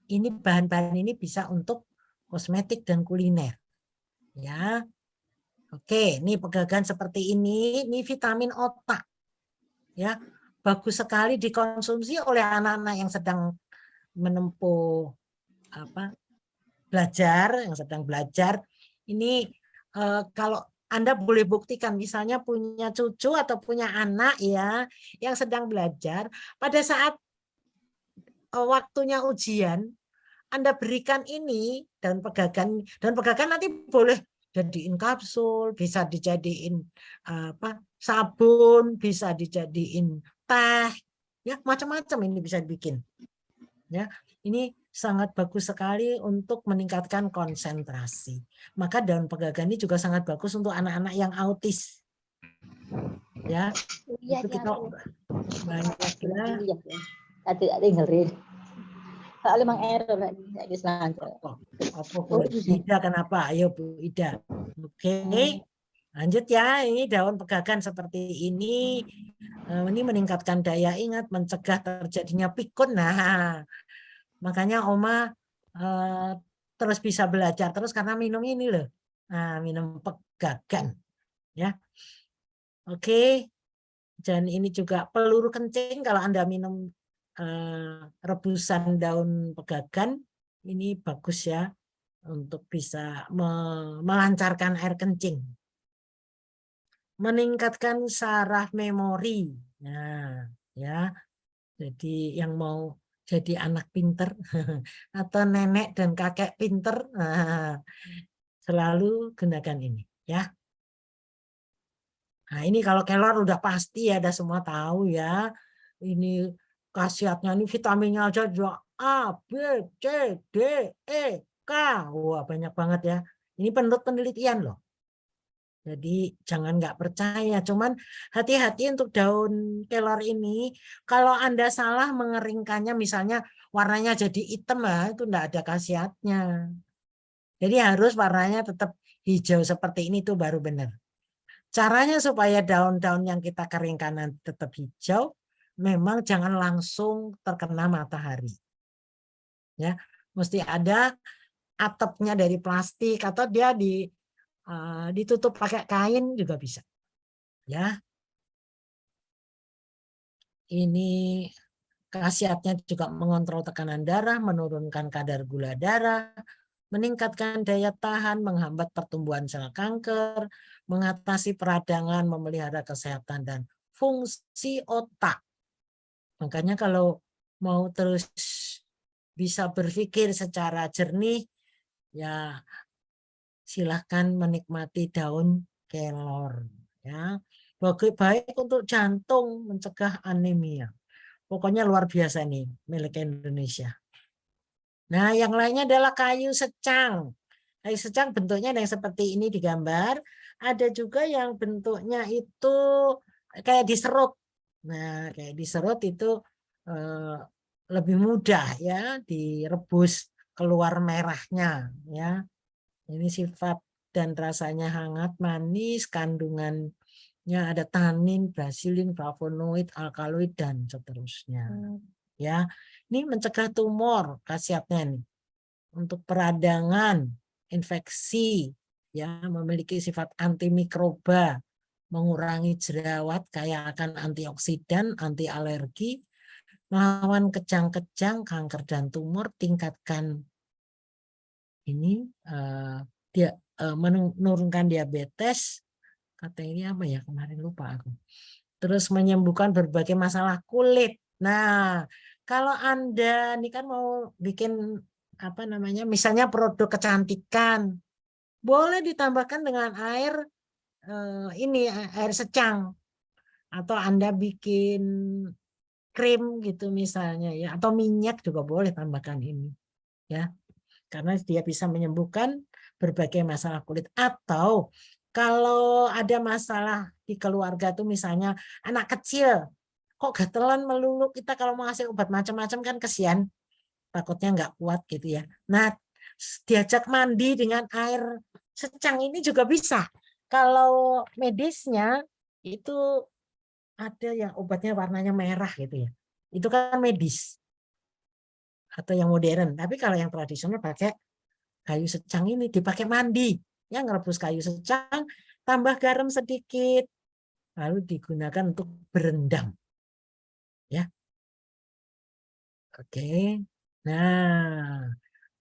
Ini bahan-bahan ini bisa untuk kosmetik dan kuliner. Ya. Oke, ini pegagan seperti ini vitamin otak. Ya, bagus sekali dikonsumsi oleh anak-anak yang sedang menempuh belajar, yang sedang belajar. Ini kalau Anda boleh buktikan, misalnya punya cucu atau punya anak ya yang sedang belajar, pada saat waktunya ujian, Anda berikan ini daun pegagan nanti boleh jadiin kapsul, bisa dijadiin sabun, bisa dijadiin teh, ya macam-macam ini bisa dibikin. Ya, ini sangat bagus sekali untuk meningkatkan konsentrasi. Maka daun pegagan ini juga sangat bagus untuk anak-anak yang autis. Ya, Iya, itu kita banyak ya. Tadi dengerin. Soalnya Mang error lagi selanjutnya. Apa Bu Ida kenapa? Ayo Bu Ida. Oke. Lanjut ya, ini daun pegagan seperti ini. Ini meningkatkan daya ingat, mencegah terjadinya pikun. Nah, makanya Oma terus bisa belajar terus karena minum ini loh. Nah, minum pegagan. Ya. Oke. Dan ini juga peluru kencing kalau Anda minum rebusan daun pegagan, ini bagus ya untuk bisa melancarkan air kencing. Meningkatkan saraf memori. Nah, ya. Jadi yang mau jadi anak pinter atau nenek dan kakek pinter, selalu gunakan ini ya. Nah, ini kalau kelor udah pasti ya, ada semua tahu ya. Ini khasiatnya, ini vitaminnya aja juga A, B, C, D, E, K. Wah, banyak banget ya. Ini menurut penelitian loh. Jadi jangan nggak percaya, cuman hati-hati untuk daun kelor ini. Kalau Anda salah mengeringkannya, misalnya warnanya jadi hitam, itu enggak ada khasiatnya. Jadi harus warnanya tetap hijau seperti ini tuh baru benar. Caranya supaya daun-daun yang kita keringkan tetap hijau, memang jangan langsung terkena matahari. Ya, mesti ada atapnya dari plastik atau dia ditutup pakai kain juga bisa. Ya. Ini khasiatnya juga mengontrol tekanan darah, menurunkan kadar gula darah, meningkatkan daya tahan, menghambat pertumbuhan sel kanker, mengatasi peradangan, memelihara kesehatan dan fungsi otak. Makanya kalau mau terus bisa berpikir secara jernih, ya silahkan menikmati daun kelor. Ya, baik untuk jantung, mencegah anemia. Pokoknya luar biasa nih milik Indonesia. Nah, yang lainnya adalah kayu secang. Kayu secang bentuknya yang seperti ini di gambar. Ada juga yang bentuknya itu kayak diserut. Nah, kayak diserut itu lebih mudah ya direbus keluar merahnya ya. Ini sifat dan rasanya hangat, manis, kandungannya ada tanin, basilin, flavonoid, alkaloid dan seterusnya. Ya, ini mencegah tumor khasiatnya nih. Untuk peradangan, infeksi, ya memiliki sifat antimikroba, mengurangi jerawat, kaya akan antioksidan, anti alergi, melawan kejang-kejang, kanker dan tumor, tingkatkan ini dia menurunkan diabetes, katanya apa ya kemarin lupa aku. Terus menyembuhkan berbagai masalah kulit. Nah, kalau Anda ini kan mau bikin apa namanya, misalnya produk kecantikan, boleh ditambahkan dengan air ini air secang, atau Anda bikin krim gitu misalnya ya, atau minyak juga boleh tambahkan ini ya, karena dia bisa menyembuhkan berbagai masalah kulit. Atau kalau ada masalah di keluarga tuh misalnya anak kecil kok gatelan melulu, kita kalau mau ngasih obat macam-macam kan kesian, takutnya nggak kuat gitu ya. Nah, diajak mandi dengan air secang ini juga bisa. Kalau medisnya itu ada yang obatnya warnanya merah gitu ya. Itu kan medis atau yang modern. Tapi kalau yang tradisional pakai kayu secang ini dipakai mandi. Ya, ngerebus kayu secang, tambah garam sedikit, lalu digunakan untuk berendam. Ya. Oke. Nah,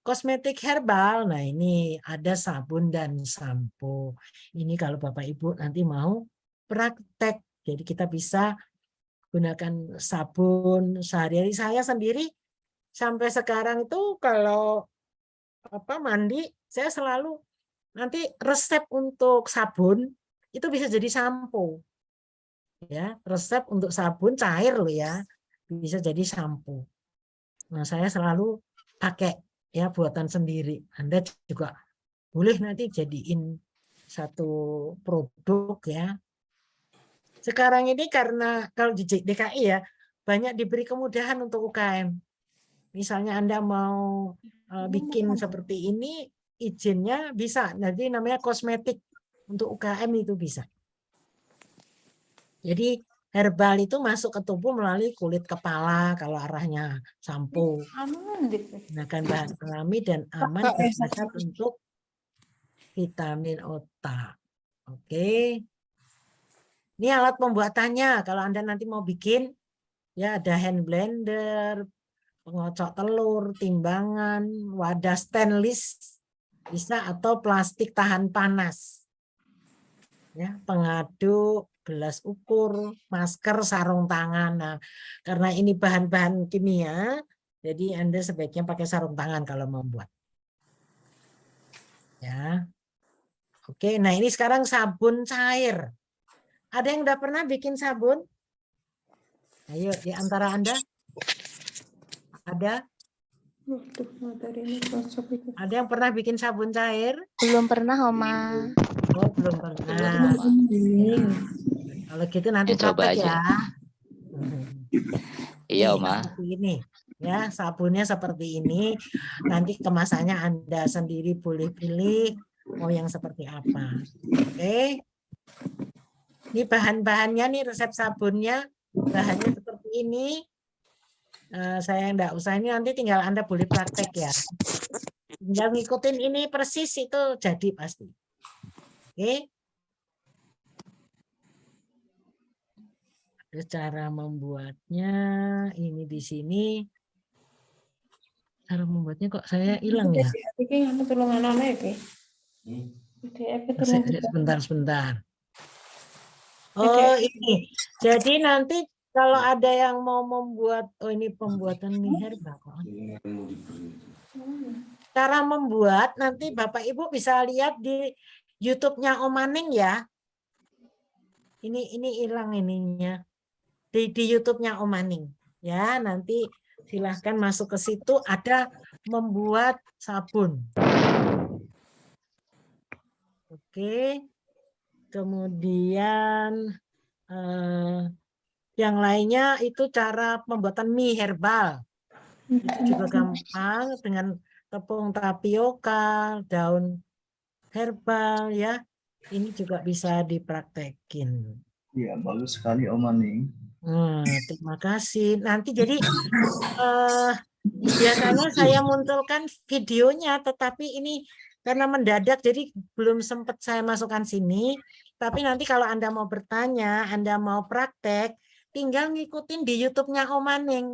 kosmetik herbal. Nah, ini ada sabun dan sampo. Ini kalau Bapak Ibu nanti mau praktek. Jadi kita bisa gunakan sabun sehari-hari. Saya sendiri sampai sekarang itu kalau mandi, saya selalu nanti resep untuk sabun itu bisa jadi sampo. Ya, resep untuk sabun cair loh ya. Bisa jadi sampo. Nah, saya selalu pakai ya buatan sendiri. Anda juga boleh nanti jadiin satu produk ya. Sekarang ini karena kalau di DKI ya banyak diberi kemudahan untuk UKM. Misalnya Anda mau bikin seperti ini, izinnya bisa. Jadi namanya kosmetik untuk UKM itu bisa. Jadi herbal itu masuk ke tubuh melalui kulit kepala kalau arahnya sampo. Gunakan bahan alami dan aman bermanfaat untuk vitamin otak. Oke. Ini alat pembuatannya. Kalau Anda nanti mau bikin, ya ada hand blender, pengocok telur, timbangan, wadah stainless bisa, atau plastik tahan panas. Ya, pengaduk, gelas ukur, masker, sarung tangan. Nah, karena ini bahan-bahan kimia, jadi Anda sebaiknya pakai sarung tangan kalau membuat. Ya. Oke, nah ini sekarang sabun cair. Ada yang udah pernah bikin sabun? Ayo, di antara Anda? Ada? Ada yang pernah bikin sabun cair? Belum pernah, Oma. Oh, belum pernah. Ya. Kalau gitu nanti coba praktek aja. ya. Iya, Nih, Oma. seperti ini. Ya, sabunnya seperti ini. Nanti kemasannya Anda sendiri boleh pilih mau yang seperti apa. Oke. Ini bahan-bahannya nih, resep sabunnya. Bahannya seperti ini. Saya enggak usah, ini nanti tinggal Anda boleh praktek ya. Tinggal ngikutin ini persis itu jadi pasti. Oke. Cara membuatnya ini di sini. Cara membuatnya kok saya hilang ya? Sebentar. Oh, ini. Jadi nanti Kalau ada yang mau membuat, oh ini pembuatan mie herbal. Cara membuat nanti Bapak Ibu bisa lihat di YouTube-nya Om Maning ya. Ini hilang ininya. Di YouTube-nya Om Maning. Ya, nanti silahkan masuk ke situ, ada membuat sabun. Oke. Kemudian yang lainnya itu cara pembuatan mie herbal. Itu juga gampang dengan tepung tapioka, daun herbal ya. Ini juga bisa dipraktekin. Iya, bagus sekali Om Maning. Terima kasih. Nanti jadi biasanya saya munculkan videonya, tetapi ini karena mendadak jadi belum sempat saya masukkan sini. Tapi nanti kalau Anda mau bertanya, Anda mau praktek, tinggal ngikutin di YouTube-nya Om Maning.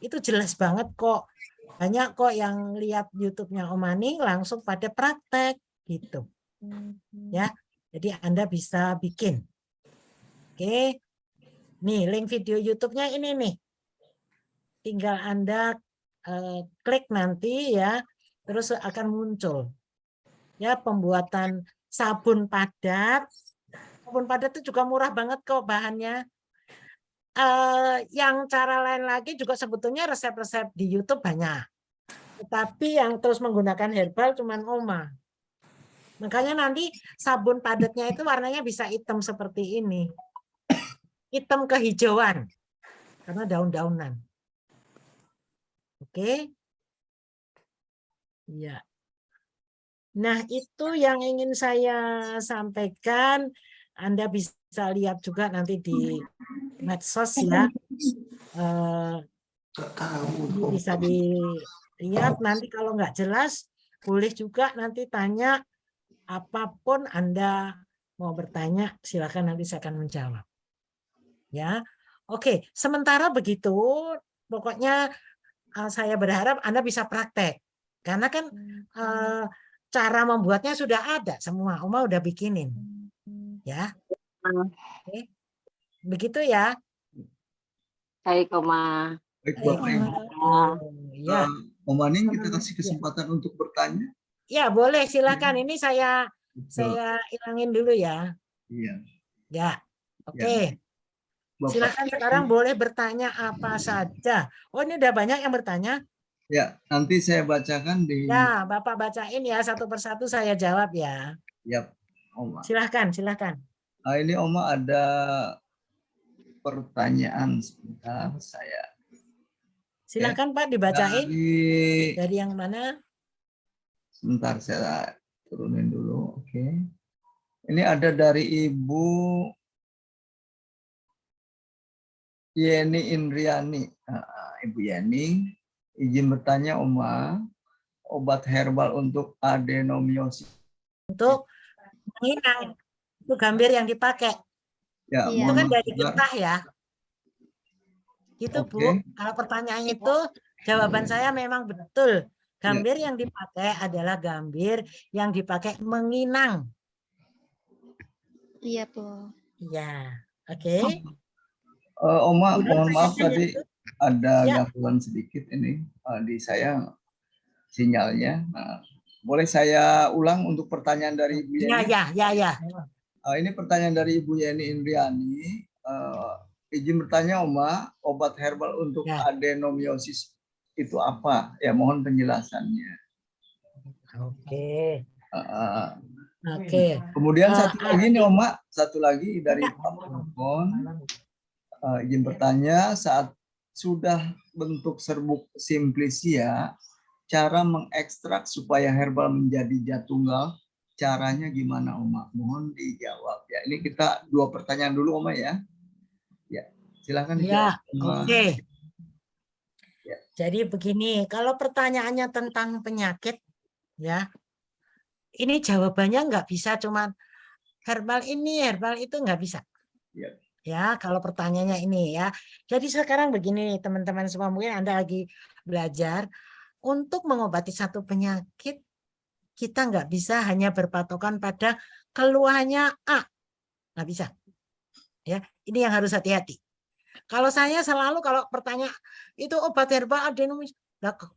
Itu jelas banget kok. Banyak kok yang lihat YouTube-nya Om Maning langsung pada praktek gitu. Ya. Jadi Anda bisa bikin. Oke. Nih, link video YouTube-nya ini nih. Tinggal Anda klik nanti ya, terus akan muncul. Ya, pembuatan sabun padat. Sabun padat itu juga murah banget kok bahannya. Yang cara lain lagi juga sebetulnya resep-resep di YouTube banyak. Tetapi yang terus menggunakan herbal cuman Oma. Makanya nanti sabun padatnya itu warnanya bisa hitam seperti ini. Hitam kehijauan. Karena daun-daunan. Oke. Ya. Nah, itu yang ingin saya sampaikan. Anda bisa lihat juga nanti di medsos ya. Bisa dilihat nanti kalau nggak jelas, boleh juga nanti tanya apapun Anda mau bertanya, silakan nanti saya akan menjawab. Ya, oke. Sementara begitu, pokoknya saya berharap Anda bisa praktek, karena kan cara membuatnya sudah ada semua, Oma udah bikinin, ya. Oke. Begitu ya. Baik, Oma. Baik, Bapak Ibu. Ya. Om Maning, kita kasih kesempatan untuk bertanya. Ya, boleh, silakan. Ini saya ilangin dulu ya. Iya. Ya. Oke. Bapak. Silakan sekarang boleh bertanya apa saja. Oh, ini udah banyak yang bertanya. Ya, nanti saya bacakan di. Ya, Bapak bacain ya satu persatu, saya jawab ya. Ya, Oma. Silakan. Ini Oma ada pertanyaan sebentar saya. Silakan Pak dibacain. Dari yang mana? Sebentar saya turunin dulu. Oke. Ini ada dari Ibu Yeni Indriani. Ibu Yeni, izin bertanya Oma, obat herbal untuk adenomiosis. Untuk menginang. Itu gambir yang dipakai. Ya, itu kan dari getah ya. Gitu Bu. Kalau pertanyaan itu, jawaban saya memang betul. Gambir yang dipakai adalah gambir yang dipakai menginang. Iya, Bu. Iya. Oke. Oma, mohon maaf tadi ada gangguan sedikit ini di saya sinyalnya. Boleh saya ulang untuk pertanyaan dari Ibu Yeni? Ya. Ini pertanyaan dari Ibu Yeni Indriani. Izin bertanya Oma, obat herbal untuk adenomiosis itu apa? Ya, mohon penjelasannya. Oke. Kemudian satu lagi nih Oma, satu lagi dari Pak Telepon. Izin bertanya, saat sudah bentuk serbuk simplisia, cara mengekstrak supaya herbal menjadi zat tunggal, caranya gimana Oma? Mohon dijawab ya. Ini kita 2 pertanyaan dulu Oma ya. Ya, silakan dijawab. Oke. Ya. Jadi begini, kalau pertanyaannya tentang penyakit, ya, ini jawabannya nggak bisa cuman herbal ini, herbal itu nggak bisa. Ya, kalau pertanyaannya ini ya. Jadi sekarang begini teman-teman semua, mungkin Anda lagi belajar untuk mengobati satu penyakit, kita nggak bisa hanya berpatokan pada keluhannya A, nggak bisa. Ya, ini yang harus hati-hati. Kalau saya selalu kalau bertanya itu obat herbal adenovirus,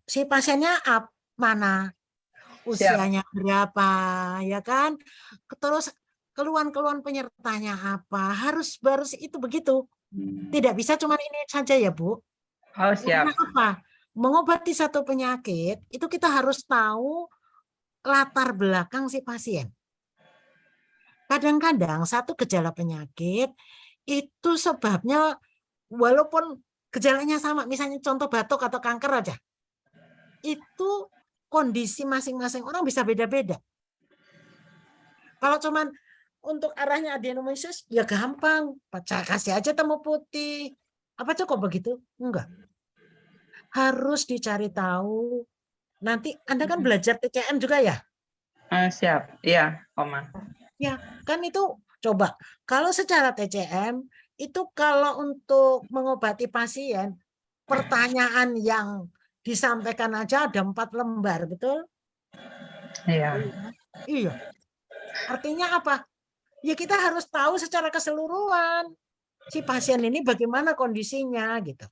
si pasiennya mana, usianya berapa, ya kan? Terus keluhan-keluhan penyertanya apa, harus itu begitu. Tidak bisa cuma ini saja ya Bu. Oh, Karena siap. apa? Mengobati satu penyakit itu kita harus tahu latar belakang si pasien. Kadang-kadang satu gejala penyakit itu sebabnya walaupun gejalanya sama, misalnya contoh batuk atau kanker aja, itu kondisi masing-masing orang bisa beda-beda. Kalau cuman untuk arahnya adenomyosis ya gampang, kasih aja temu putih. Apa cukup begitu? Enggak. Harus dicari tahu. Nanti Anda kan belajar TCM juga ya? Siap. Iya, Oma. Ya, kan itu coba. Kalau secara TCM, itu kalau untuk mengobati pasien, pertanyaan yang disampaikan aja ada 4 lembar, betul? Iya. Iya. Artinya apa? Ya kita harus tahu secara keseluruhan si pasien ini bagaimana kondisinya gitu.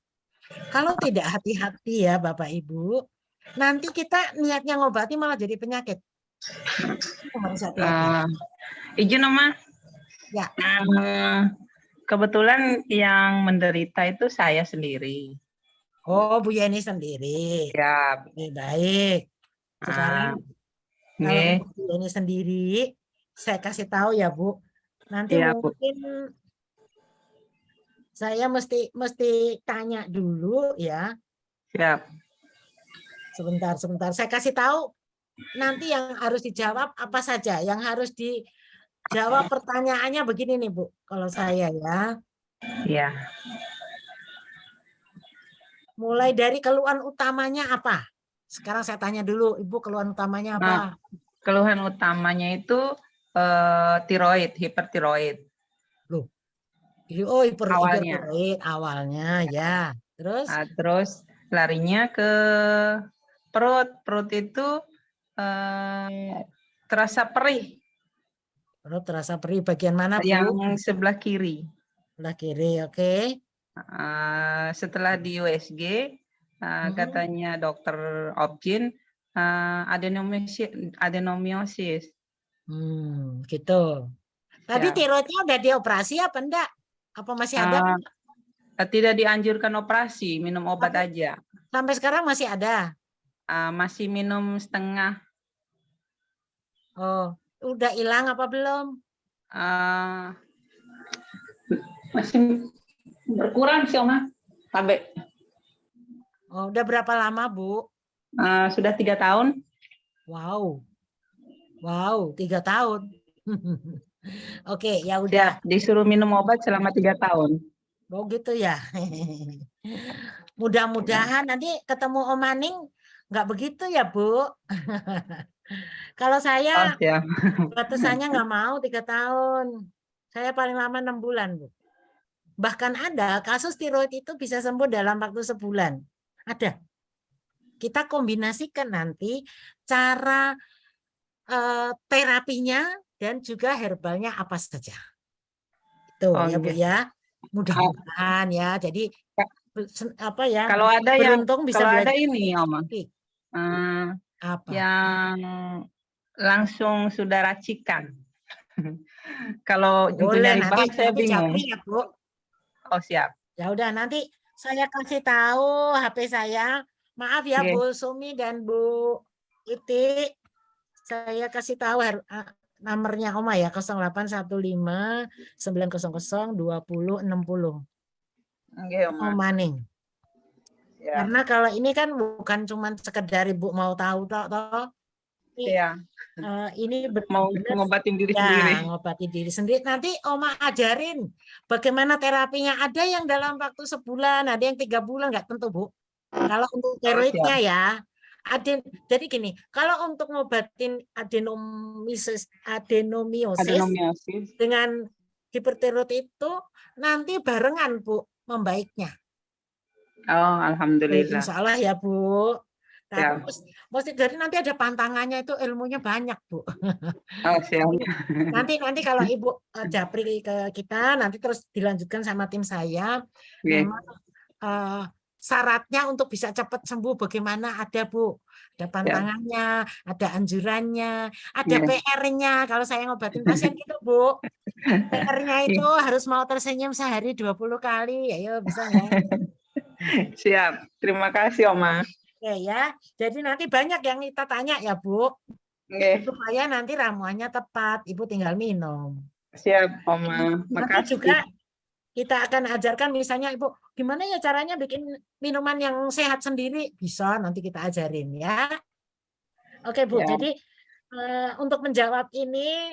Kalau tidak hati-hati ya Bapak Ibu, nanti kita niatnya ngobati malah jadi penyakit. Harus hati-hati. Izin Oma. Ya. Kebetulan yang menderita itu saya sendiri. Oh, Bu Yeni sendiri. Ya. Baik. Sekarang kalau Bu Yeni sendiri, saya kasih tahu ya Bu. Nanti ya, mungkin Bu, saya mesti tanya dulu ya. Siap. Sebentar. Saya kasih tahu nanti yang harus dijawab apa saja. Yang harus dijawab pertanyaannya begini nih Bu. Kalau saya ya. Iya. Mulai dari keluhan utamanya apa? Sekarang saya tanya dulu, Ibu keluhan utamanya apa? Keluhan utamanya itu tiroid, hipertiroid. Loh. Oh, hipertiroid awalnya ya. Terus larinya ke perut. Perut itu terasa perih. Perut terasa perih bagian mana, Bu? Yang sebelah kiri. Sebelah kiri, oke. Setelah di USG, katanya dokter Opjin, adenomiosis. Gitu. Tadi tiroidnya udah dioperasi apa enggak? Apa masih ada? Tidak dianjurkan operasi, minum obat aja. Sampai sekarang masih ada? Masih minum setengah. Oh, udah hilang apa belum? Masih berkurang sih, Oma. Sampai. Oh, udah berapa lama, Bu? Sudah 3 tahun. Wow, 3 tahun. Oke, ya udah. Disuruh minum obat selama 3 tahun. Oh gitu ya. Mudah-mudahan nanti ketemu Om Maning nggak begitu ya, Bu. Kalau saya batasannya nggak mau 3 tahun. Saya paling lama 6 bulan, Bu. Bahkan ada kasus tiroid itu bisa sembuh dalam waktu sebulan. Ada. Kita kombinasikan nanti cara terapinya dan juga herbalnya apa saja. Itu ya Bu ya. Mudah-mudahan ya. Jadi apa ya? Kalau ada beruntung bisa kalau belajar. ada ini, Oma. Apa? Yang langsung sudah racikan. Kalau boleh dari bahan saya bingung. Ya, Bu. Oh, siap. Ya udah nanti saya kasih tahu HP saya. Maaf ya Bu Sumi dan Bu Iti. Saya kasih tahu nomornya Oma ya 0815 900 20 60. Om Maning. Ya. Karena kalau ini kan bukan cuma sekedar Ibu mau tahu toh. Iya. Ini mau ngobatin diri sendiri. Ngobatin diri sendiri. Nanti Oma ajarin bagaimana terapinya. Ada yang dalam waktu sebulan, ada yang 3 bulan, nggak tentu Bu. Kalau untuk tiroidnya ya, jadi gini, kalau untuk ngobatin adenomiosis dengan hipertiroid itu nanti barengan Bu membaiknya. Oh, alhamdulillah. Insya Allah ya Bu. Tapi mesti jadi nanti ada pantangannya itu ilmunya banyak, Bu. Oh, siap. Nanti kalau Ibu japri ke kita, nanti terus dilanjutkan sama tim saya. Oke. Memang syaratnya untuk bisa cepat sembuh bagaimana ada, Bu. Ada pantangannya, ada anjurannya, ada Iya. PR-nya. Kalau saya ngobatin pasien gitu, Bu. PR-nya itu harus mau tersenyum sehari 20 kali. Ayo, bisa nggak? Siap. Terima kasih, Oma. Oke ya. Jadi nanti banyak yang kita tanya ya, Bu. Oke. Supaya nanti ramuannya tepat. Ibu tinggal minum. Siap, Oma. Nanti Makasih. juga kita akan ajarkan misalnya Ibu, gimana ya caranya bikin minuman yang sehat sendiri? Bisa, nanti kita ajarin ya. Oke, Bu. Ya. Jadi untuk menjawab ini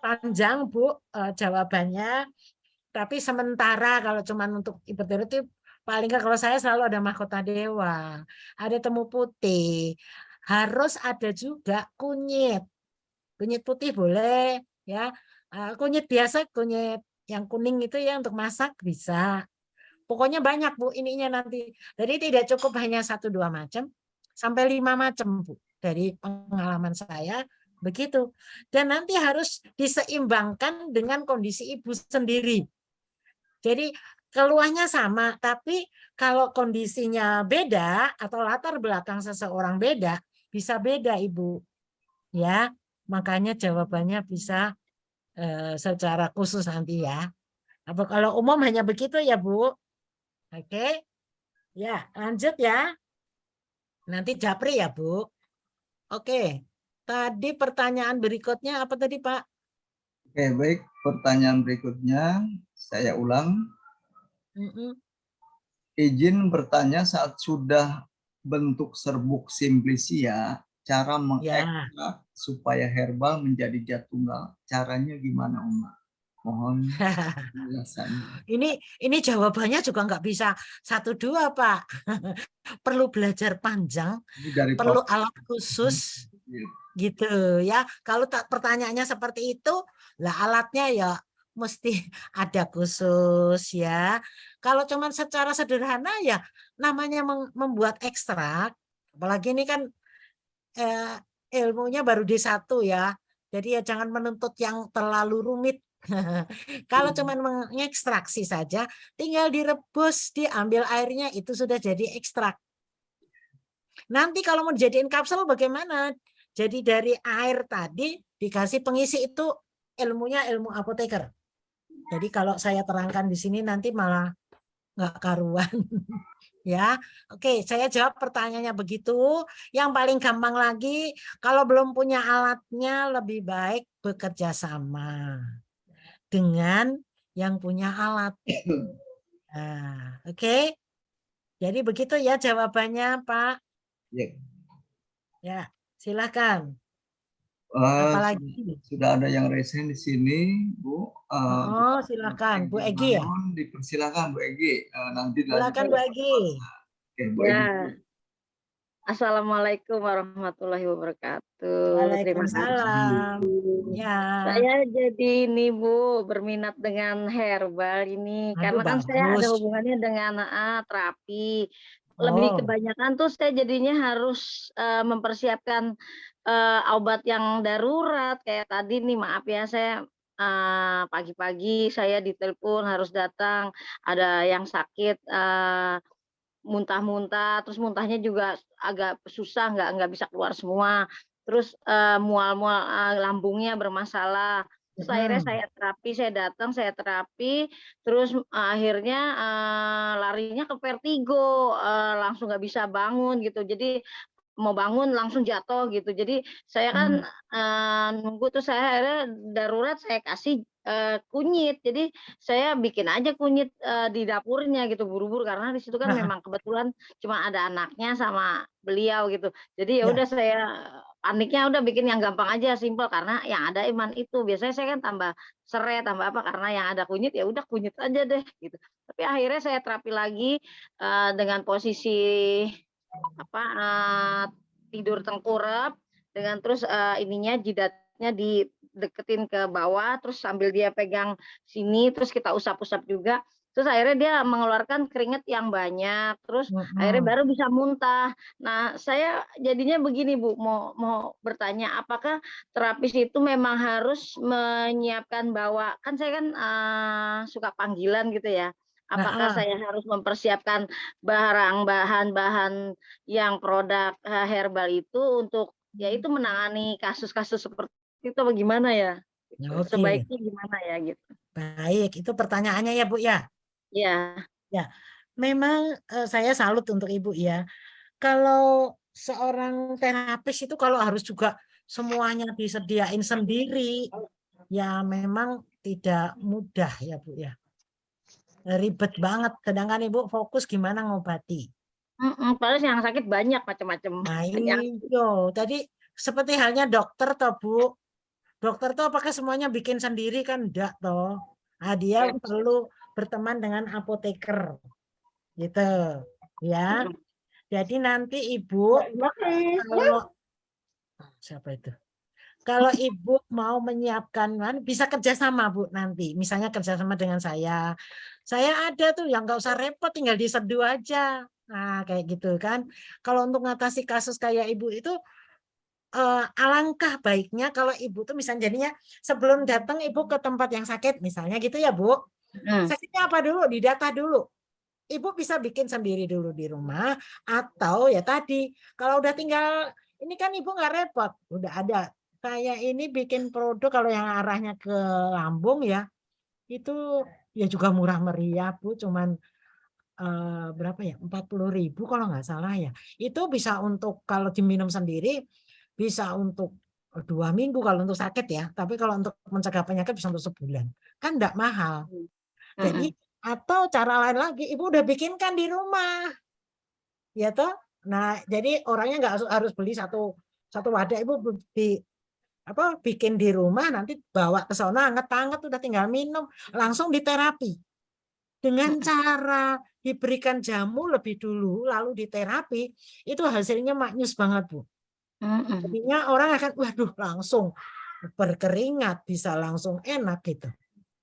panjang, Bu, jawabannya. Tapi sementara kalau cuman untuk hipertiroid, paling nggak kalau saya selalu ada mahkota dewa, ada temu putih, harus ada juga kunyit. Kunyit putih boleh ya. Kunyit biasa, kunyit yang kuning itu ya untuk masak bisa. Pokoknya banyak, Bu, ininya nanti. Jadi tidak cukup hanya 1-2 macam, sampai 5 macam, Bu. Dari pengalaman saya begitu. Dan nanti harus diseimbangkan dengan kondisi Ibu sendiri. Jadi keluhannya sama, tapi kalau kondisinya beda atau latar belakang seseorang beda, bisa beda, Ibu. Ya, makanya jawabannya bisa secara khusus nanti ya. Apa kalau umum hanya begitu ya, Bu? Oke. Ya, lanjut ya. Nanti japri ya, Bu. Oke. Tadi pertanyaan berikutnya apa tadi, Pak? Oke, baik. Pertanyaan berikutnya saya ulang. Izin bertanya, saat sudah bentuk serbuk simplicia, cara mengekstrak supaya herbal menjadi zat tunggal, caranya gimana, Oma? Mohon penjelasannya. Ini jawabannya juga nggak bisa 1-2, Pak. Perlu belajar panjang, perlu alat khusus, gitu ya. Kalau pertanyaannya seperti itu, lah alatnya ya mesti ada khusus ya. Kalau cuman secara sederhana ya namanya membuat ekstrak, apalagi ini kan ilmunya baru D1 ya. Jadi ya jangan menuntut yang terlalu rumit. Kalau cuman mengekstraksi saja, tinggal direbus, diambil airnya, itu sudah jadi ekstrak. Nanti kalau mau dijadiin kapsul bagaimana? Jadi dari air tadi dikasih pengisi, itu ilmunya ilmu apoteker. Jadi kalau saya terangkan di sini nanti malah nggak karuan. Ya, oke, saya jawab pertanyaannya begitu. Yang paling gampang lagi, kalau belum punya alatnya lebih baik bekerja sama dengan yang punya alat. Nah, oke. Jadi begitu ya jawabannya, Pak. Ya, silakan. Apalagi sudah ada yang resen di sini, Bu. Silakan, Bu Egi ya. Dipersilakan, Bu Egi. Nanti silakan, Bu Egi. Oke, Bu Egi. Assalamualaikum warahmatullahi wabarakatuh. Waalaikumsalam. Ya. Saya jadi ini, Bu, berminat dengan herbal ini. Karena kan saya ada hubungannya dengan terapi. Lebih kebanyakan tuh saya jadinya harus mempersiapkan obat yang darurat. Kayak tadi nih, maaf ya, saya pagi-pagi saya ditelepon harus datang. Ada yang sakit muntah-muntah, terus muntahnya juga agak susah, nggak bisa keluar semua. Terus mual-mual lambungnya bermasalah. Terus akhirnya saya terapi, saya datang, saya terapi, terus akhirnya larinya ke vertigo, langsung nggak bisa bangun gitu. Jadi mau bangun langsung jatuh gitu. Jadi saya kan nunggu, tuh saya akhirnya darurat saya kasih kunyit. Jadi saya bikin aja kunyit di dapurnya gitu, buru-buru karena di situ kan memang kebetulan cuma ada anaknya sama beliau gitu. Jadi ya udah saya paniknya udah bikin yang gampang aja, simpel, karena yang ada iman itu. Biasanya saya kan tambah serai, tambah apa, karena yang ada kunyit ya udah kunyit aja deh gitu. Tapi akhirnya saya terapi lagi dengan posisi tidur tengkurap, dengan terus ininya jidatnya dideketin ke bawah, terus sambil dia pegang sini, terus kita usap-usap juga. Terus akhirnya dia mengeluarkan keringat yang banyak, terus akhirnya baru bisa muntah. Nah, saya jadinya begini Bu, mau bertanya, apakah terapis itu memang harus menyiapkan kan saya kan suka panggilan gitu ya. Apakah saya harus mempersiapkan bahan-bahan yang produk herbal itu untuk ya itu menangani kasus-kasus seperti itu bagaimana ya? Oke, Sebaiknya gimana ya gitu. baik. Itu pertanyaannya ya Bu ya. Ya. Ya, memang saya salut untuk Ibu ya. Kalau seorang terapis itu kalau harus juga semuanya disediain sendiri, ya memang tidak mudah ya Bu ya. Ribet banget. Sedangkan Ibu fokus gimana ngobati. Padahal yang sakit banyak macam-macam. Nah, iyo. Tadi seperti halnya dokter toh Bu. Dokter tuh apakah semuanya bikin sendiri kan enggak toh. Nah, dia perlu berteman dengan apoteker. Gitu. Ya. Jadi nanti Ibu kalau siapa itu? Kalau Ibu mau menyiapkan, bisa kerjasama Bu nanti. Misalnya kerjasama dengan saya. Saya ada tuh yang nggak usah repot, tinggal diseduh aja. Nah kayak gitu kan. Kalau untuk ngatasi kasus kayak Ibu itu, alangkah baiknya kalau Ibu tuh misalnya jadinya sebelum datang Ibu ke tempat yang sakit, misalnya gitu ya Bu. Sakitnya apa dulu? Didata dulu. Ibu bisa bikin sendiri dulu di rumah, atau ya tadi kalau udah tinggal ini kan Ibu nggak repot, udah ada kayak ini bikin produk kalau yang arahnya ke lambung ya itu ya juga murah meriah Bu, cuman berapa ya 40.000 kalau nggak salah ya. Itu bisa untuk kalau diminum sendiri bisa untuk 2 minggu kalau untuk sakit ya, tapi kalau untuk mencegah penyakit bisa untuk sebulan, kan nggak mahal. Jadi atau cara lain lagi, Ibu udah bikinkan di rumah, ya toh. Nah, jadi orangnya nggak harus beli satu wadah, Ibu bikin di rumah, nanti bawa ke sana anget-anget, udah tinggal minum, langsung diterapi. Dengan cara diberikan jamu lebih dulu, lalu diterapi, itu hasilnya maknyus banget Bu. Jadinya orang akan, waduh langsung berkeringat, bisa langsung enak gitu.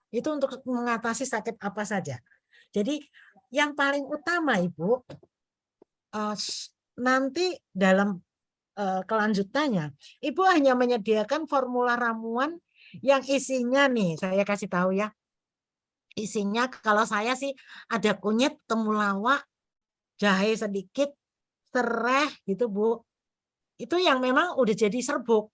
Itu untuk mengatasi sakit apa saja. Jadi yang paling utama Ibu, nanti dalam kelanjutannya, Ibu hanya menyediakan formula ramuan yang isinya nih, saya kasih tahu ya. Isinya kalau saya sih ada kunyit, temulawak, jahe sedikit, serai gitu Bu. Itu yang memang udah jadi serbuk.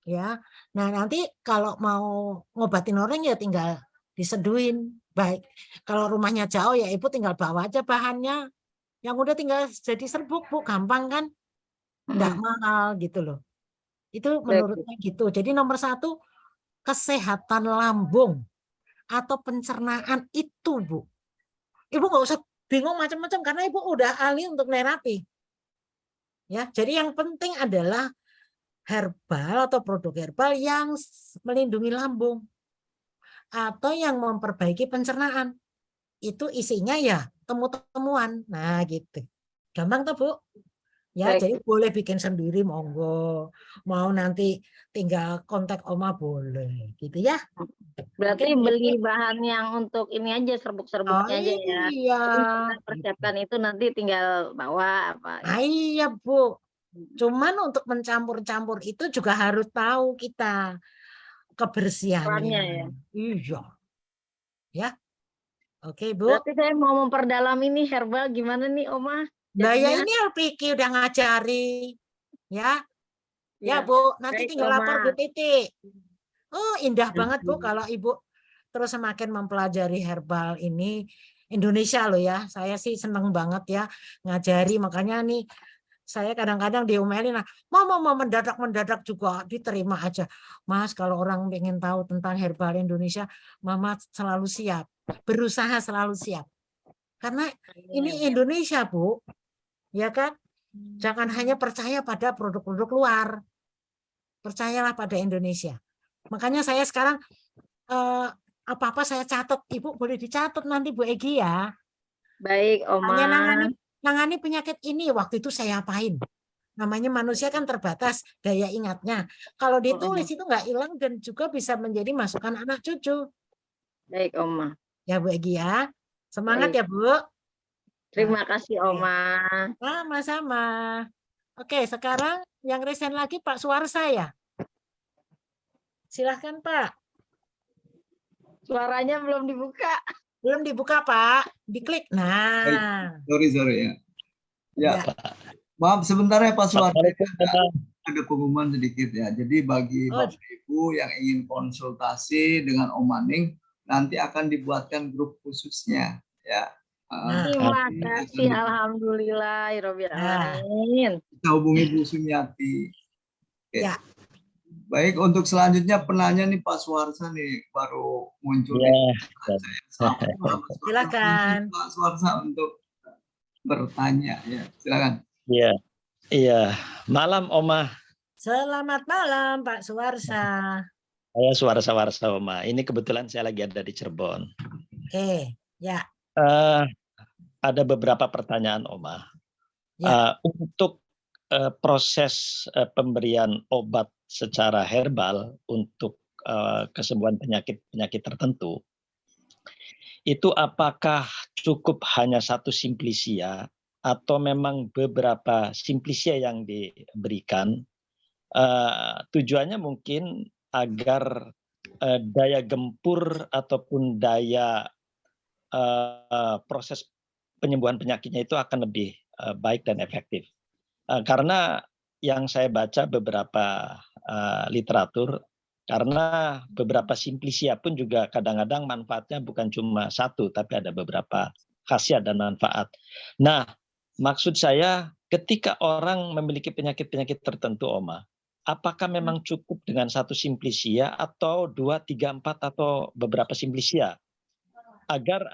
Ya, nah nanti kalau mau ngobatin orang ya tinggal diseduhin. Baik, kalau rumahnya jauh ya Ibu tinggal bawa aja bahannya. Yang udah tinggal jadi serbuk Bu, gampang kan? Nggak mahal gitu loh. Itu menurutnya gitu. Jadi nomor 1 kesehatan lambung atau pencernaan itu Bu. Ibu nggak usah bingung macam-macam karena Ibu udah ahli untuk nerapi. Ya, jadi yang penting adalah herbal atau produk herbal yang melindungi lambung atau yang memperbaiki pencernaan. Itu isinya ya temu-temuan. Nah, gitu. Gampang tuh, Bu. Ya, jadi boleh bikin sendiri monggo. Mau nanti tinggal kontak Oma boleh, gitu ya. Berarti beli bahan yang untuk ini aja, serbuk-serbuknya aja ya. Iya. Kita persiapkan itu nanti tinggal bawa apa. Iya, Bu. Cuman untuk mencampur-campur itu juga harus tahu kita kebersihannya. Ya. Iya. Ya. Oke, Bu. Berarti saya mau memperdalam ini herbal gimana nih, Oma? Nah, ya ini Alpiki udah ngajari. Ya. Ya, Bu. Nanti baik, tinggal lapor Bu Titi. Oh, indah banget Bu kalau Ibu terus semakin mempelajari herbal ini. Indonesia loh ya. Saya sih seneng banget ya ngajari. Makanya nih saya kadang-kadang diomelin, nah, mau mendadak juga diterima aja. Mas, kalau orang pengen tahu tentang herbal Indonesia, Mama selalu siap, berusaha selalu siap. Karena ini Indonesia, Bu, ya kan? Jangan hanya percaya pada produk-produk luar, percayalah pada Indonesia. Makanya saya sekarang apa-apa saya catat, Ibu boleh dicatat nanti Bu Egi ya. Baik, Oma. Nangani penyakit ini waktu itu saya apain? Namanya manusia kan terbatas daya ingatnya. Kalau ditulis itu nggak hilang dan juga bisa menjadi masukan anak cucu. Baik, Oma. Ya Bu Egi ya. Semangat ya Bu. Terima kasih Oma. Sama-sama. Oke, sekarang yang resen lagi Pak Suwarsa ya. Silahkan Pak. Suaranya belum dibuka. Belum dibuka Pak. Diklik. Nah. Sorry ya. Ya, Ya. maaf sebentar ya Pak Suwardi. Assalamualaikum. Ada pengumuman sedikit ya. Jadi bagi Oh. Bapak Ibu yang ingin konsultasi dengan Om Maning, nanti akan dibuatkan grup khususnya ya. Nah. Terima kasih. Alhamdulillah. Alamin. Kita hubungi Bu Sumiati. Oke. Ya. Baik, untuk selanjutnya penanya nih Pak Suwarsa nih baru muncul. Silakan. Pak Suwarsa untuk bertanya ya. Silakan. Iya. Malam Oma. Selamat malam Pak Suwarsa. Saya Suwarsa Oma. Ini kebetulan saya lagi ada di Cirebon. Oke, ya. Ada beberapa pertanyaan Oma. Ya. Untuk proses pemberian obat secara herbal untuk kesembuhan penyakit tertentu, itu apakah cukup hanya satu simplisia atau memang beberapa simplisia yang diberikan? Tujuannya mungkin agar daya gempur ataupun daya proses penyembuhan penyakitnya itu akan lebih baik dan efektif. Karena yang saya baca beberapa literatur, karena beberapa simplisia pun juga kadang-kadang manfaatnya bukan cuma satu, tapi ada beberapa khasiat dan manfaat. Nah, maksud saya ketika orang memiliki penyakit-penyakit tertentu, Oma, apakah memang cukup dengan satu simplisia atau 2, 3, 4 atau beberapa simplisia agar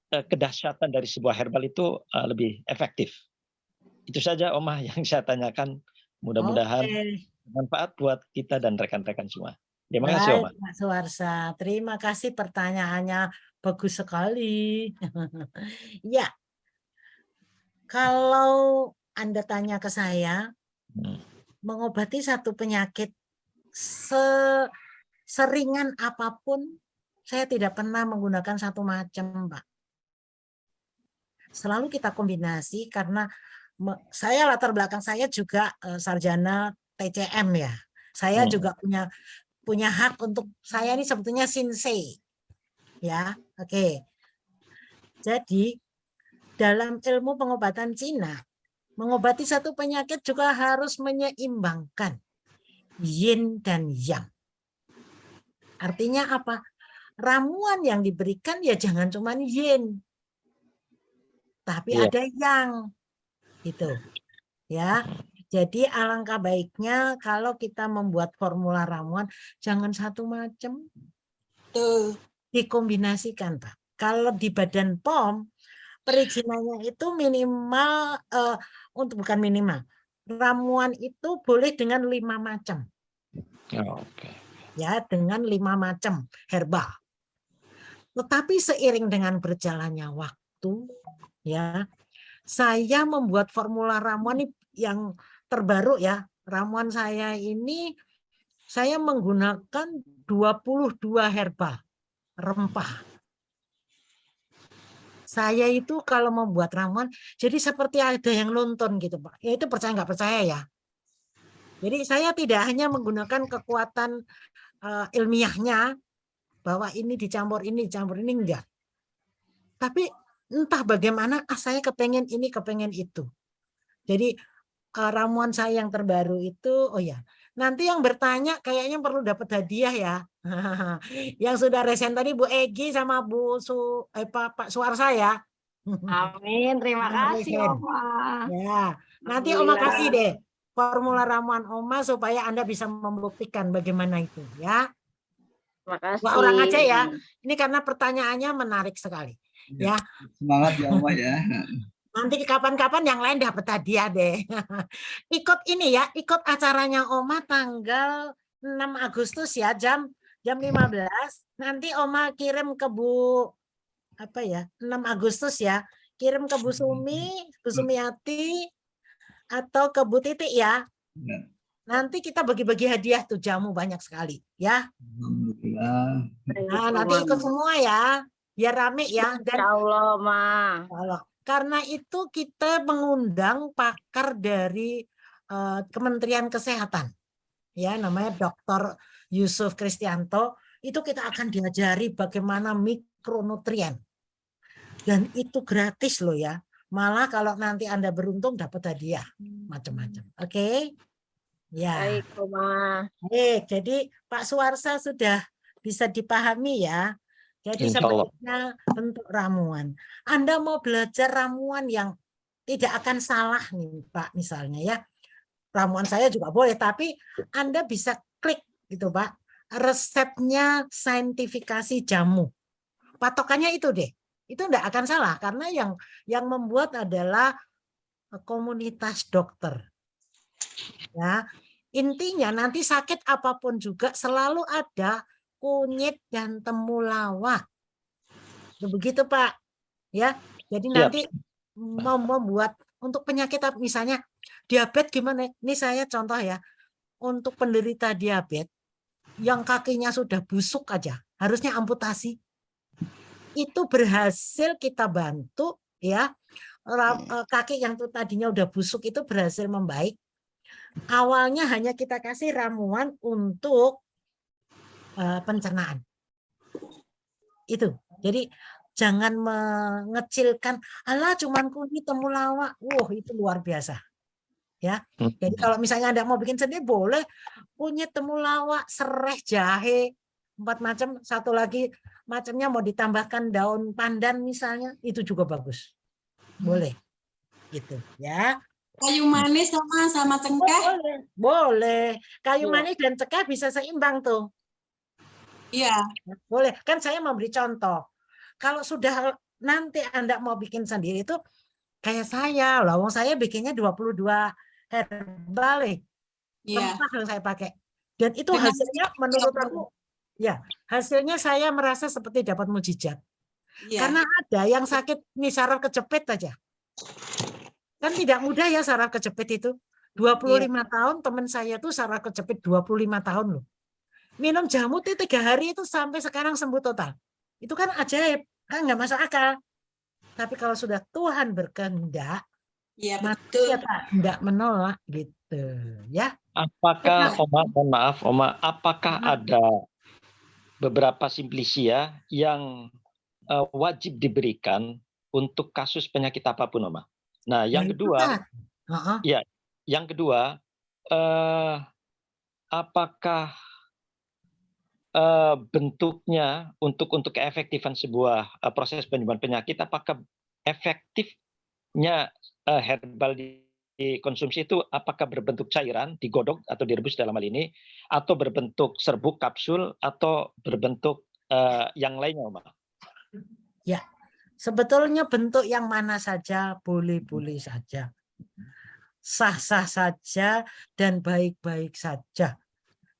kedahsyatan dari sebuah herbal itu lebih efektif? Itu saja Oma yang saya tanyakan. Mudah-mudahan bermanfaat buat kita dan rekan-rekan semua. Terima kasih Oma. Pak Suwarsa, terima kasih pertanyaannya bagus sekali. Ya, kalau Anda tanya ke saya, mengobati satu penyakit seringan apapun, saya tidak pernah menggunakan satu macam, Pak. Selalu kita kombinasi karena saya latar belakang saya juga sarjana TCM ya. Saya juga punya hak untuk saya ini sebetulnya Shinsei. Ya, oke. Jadi dalam ilmu pengobatan Cina, mengobati satu penyakit juga harus menyeimbangkan yin dan yang. Artinya apa? Ramuan yang diberikan ya jangan cuma yin, tapi ada yang. Gitu ya. Jadi alangkah baiknya kalau kita membuat formula ramuan jangan satu macam, dikombinasikan Pak. Kalau di Badan POM perizinannya itu minimal bukan minimal, ramuan itu boleh dengan 5 macam. Ya, dengan 5 macam herbal. Tetapi seiring dengan berjalannya waktu ya, saya membuat formula ramuan yang terbaru ya. Ramuan saya ini saya menggunakan 22 herbal rempah. Saya itu kalau membuat ramuan jadi seperti ada yang nonton gitu Pak. Ya itu percaya nggak percaya ya. Jadi saya tidak hanya menggunakan kekuatan ilmiahnya bahwa ini dicampur ini enggak. Tapi entah bagaimana saya kepengen ini, kepengen itu. Jadi ramuan saya yang terbaru itu, oh ya, nanti yang bertanya kayaknya perlu dapat hadiah ya. Yang sudah resen tadi Bu Egi sama Pak Suwarsa ya. Amin, terima kasih Oma. Ya, nanti Oma kasih deh formula ramuan Oma supaya Anda bisa membuktikan bagaimana itu ya. Terima kasih. Wah, orang Aceh ya. Ini karena pertanyaannya menarik sekali. Ya. Semangat ya Oma ya. Nanti kapan-kapan yang lain dapat hadiah deh. Ikut ini ya, ikut acaranya Oma tanggal 6 Agustus ya, jam 15. Nanti Oma kirim ke Bu 6 Agustus ya. Kirim ke Bu Sumiati atau ke Bu Titik ya. Nanti kita bagi-bagi hadiah tuh jamu banyak sekali ya. Alhamdulillah. Nah, nanti ikut semua ya. Biar rame ya. Dan Ya Allah, Ma. karena itu kita mengundang pakar dari Kementerian Kesehatan. Ya, namanya Dr. Yusuf Kristianto. Itu kita akan diajari bagaimana mikronutrien. Dan itu gratis loh ya. Malah kalau nanti Anda beruntung dapat hadiah macam-macam. Oke? Ya. Baik, Ma. Baik, jadi Pak Suwarsa sudah bisa dipahami ya. Jadi Insya Allah. sebenarnya bentuk ramuan. Anda mau belajar ramuan yang tidak akan salah nih Pak misalnya ya. Ramuan saya juga boleh, tapi Anda bisa klik gitu Pak. Resepnya saintifikasi jamu. Patokannya itu deh. Itu tidak akan salah karena yang membuat adalah komunitas dokter. Ya, intinya nanti sakit apapun juga selalu ada kunyit dan temulawak. Begitu Pak. Ya, jadi nanti mau membuat untuk penyakit misalnya diabetes gimana? Ini saya contoh ya. Untuk penderita diabetes yang kakinya sudah busuk aja, harusnya amputasi. Itu berhasil kita bantu ya. Kaki yang tuh tadinya udah busuk itu berhasil membaik. Awalnya hanya kita kasih ramuan untuk pencernaan. Itu. Jadi jangan mengecilkan, alah cuman kunyit temulawak. Itu luar biasa. Ya. Jadi kalau misalnya Anda mau bikin sendiri boleh kunyit temulawak, serai, jahe, 4 macam, satu lagi macamnya mau ditambahkan daun pandan misalnya, itu juga bagus. Boleh. Gitu, ya. Kayu manis sama cengkeh. Boleh. Kayu manis dan cengkeh bisa seimbang tuh. Iya. Boleh. Kan saya memberi contoh. Kalau sudah nanti Anda mau bikin sendiri itu kayak saya, lawang saya bikinnya 22 herbal. Rempah yang saya pakai. Dan itu hasilnya menurut aku ya, hasilnya saya merasa seperti dapat mujizat. Karena ada yang sakit nih saraf kejepit aja. Kan tidak mudah ya saraf kejepit itu. 25 tahun teman saya tuh saraf kejepit 25 tahun loh. Minum jamu tuh 3 hari itu sampai sekarang sembuh total. Itu kan ajaib, kan nggak masuk akal. Tapi kalau sudah Tuhan berkehendak, manusia tidak menolak gitu, ya. Apakah Oma, apakah ada beberapa simplisia yang wajib diberikan untuk kasus penyakit apapun, Oma? Nah, yang kedua, ya, yang kedua, apakah bentuknya untuk keefektifan sebuah proses penyembuhan penyakit, apakah efektifnya herbal dikonsumsi itu apakah berbentuk cairan, digodok atau direbus dalam hal ini, atau berbentuk serbuk kapsul, atau berbentuk yang lainnya, Oma? Ya, sebetulnya bentuk yang mana saja boleh-boleh saja. Sah-sah saja dan baik-baik saja.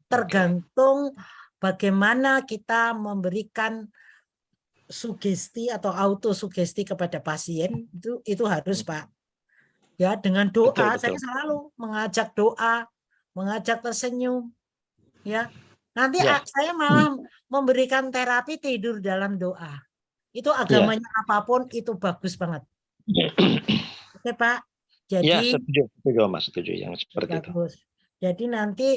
Tergantung bagaimana kita memberikan sugesti atau autosugesti kepada pasien, itu harus Pak. Ya, dengan doa, betul. Saya selalu mengajak doa, mengajak tersenyum. Ya. Nanti saya malah memberikan terapi tidur dalam doa. Itu agamanya apapun itu bagus banget. Oke, Pak. Jadi setuju Mas, setuju yang seperti bagus. Itu. Jadi nanti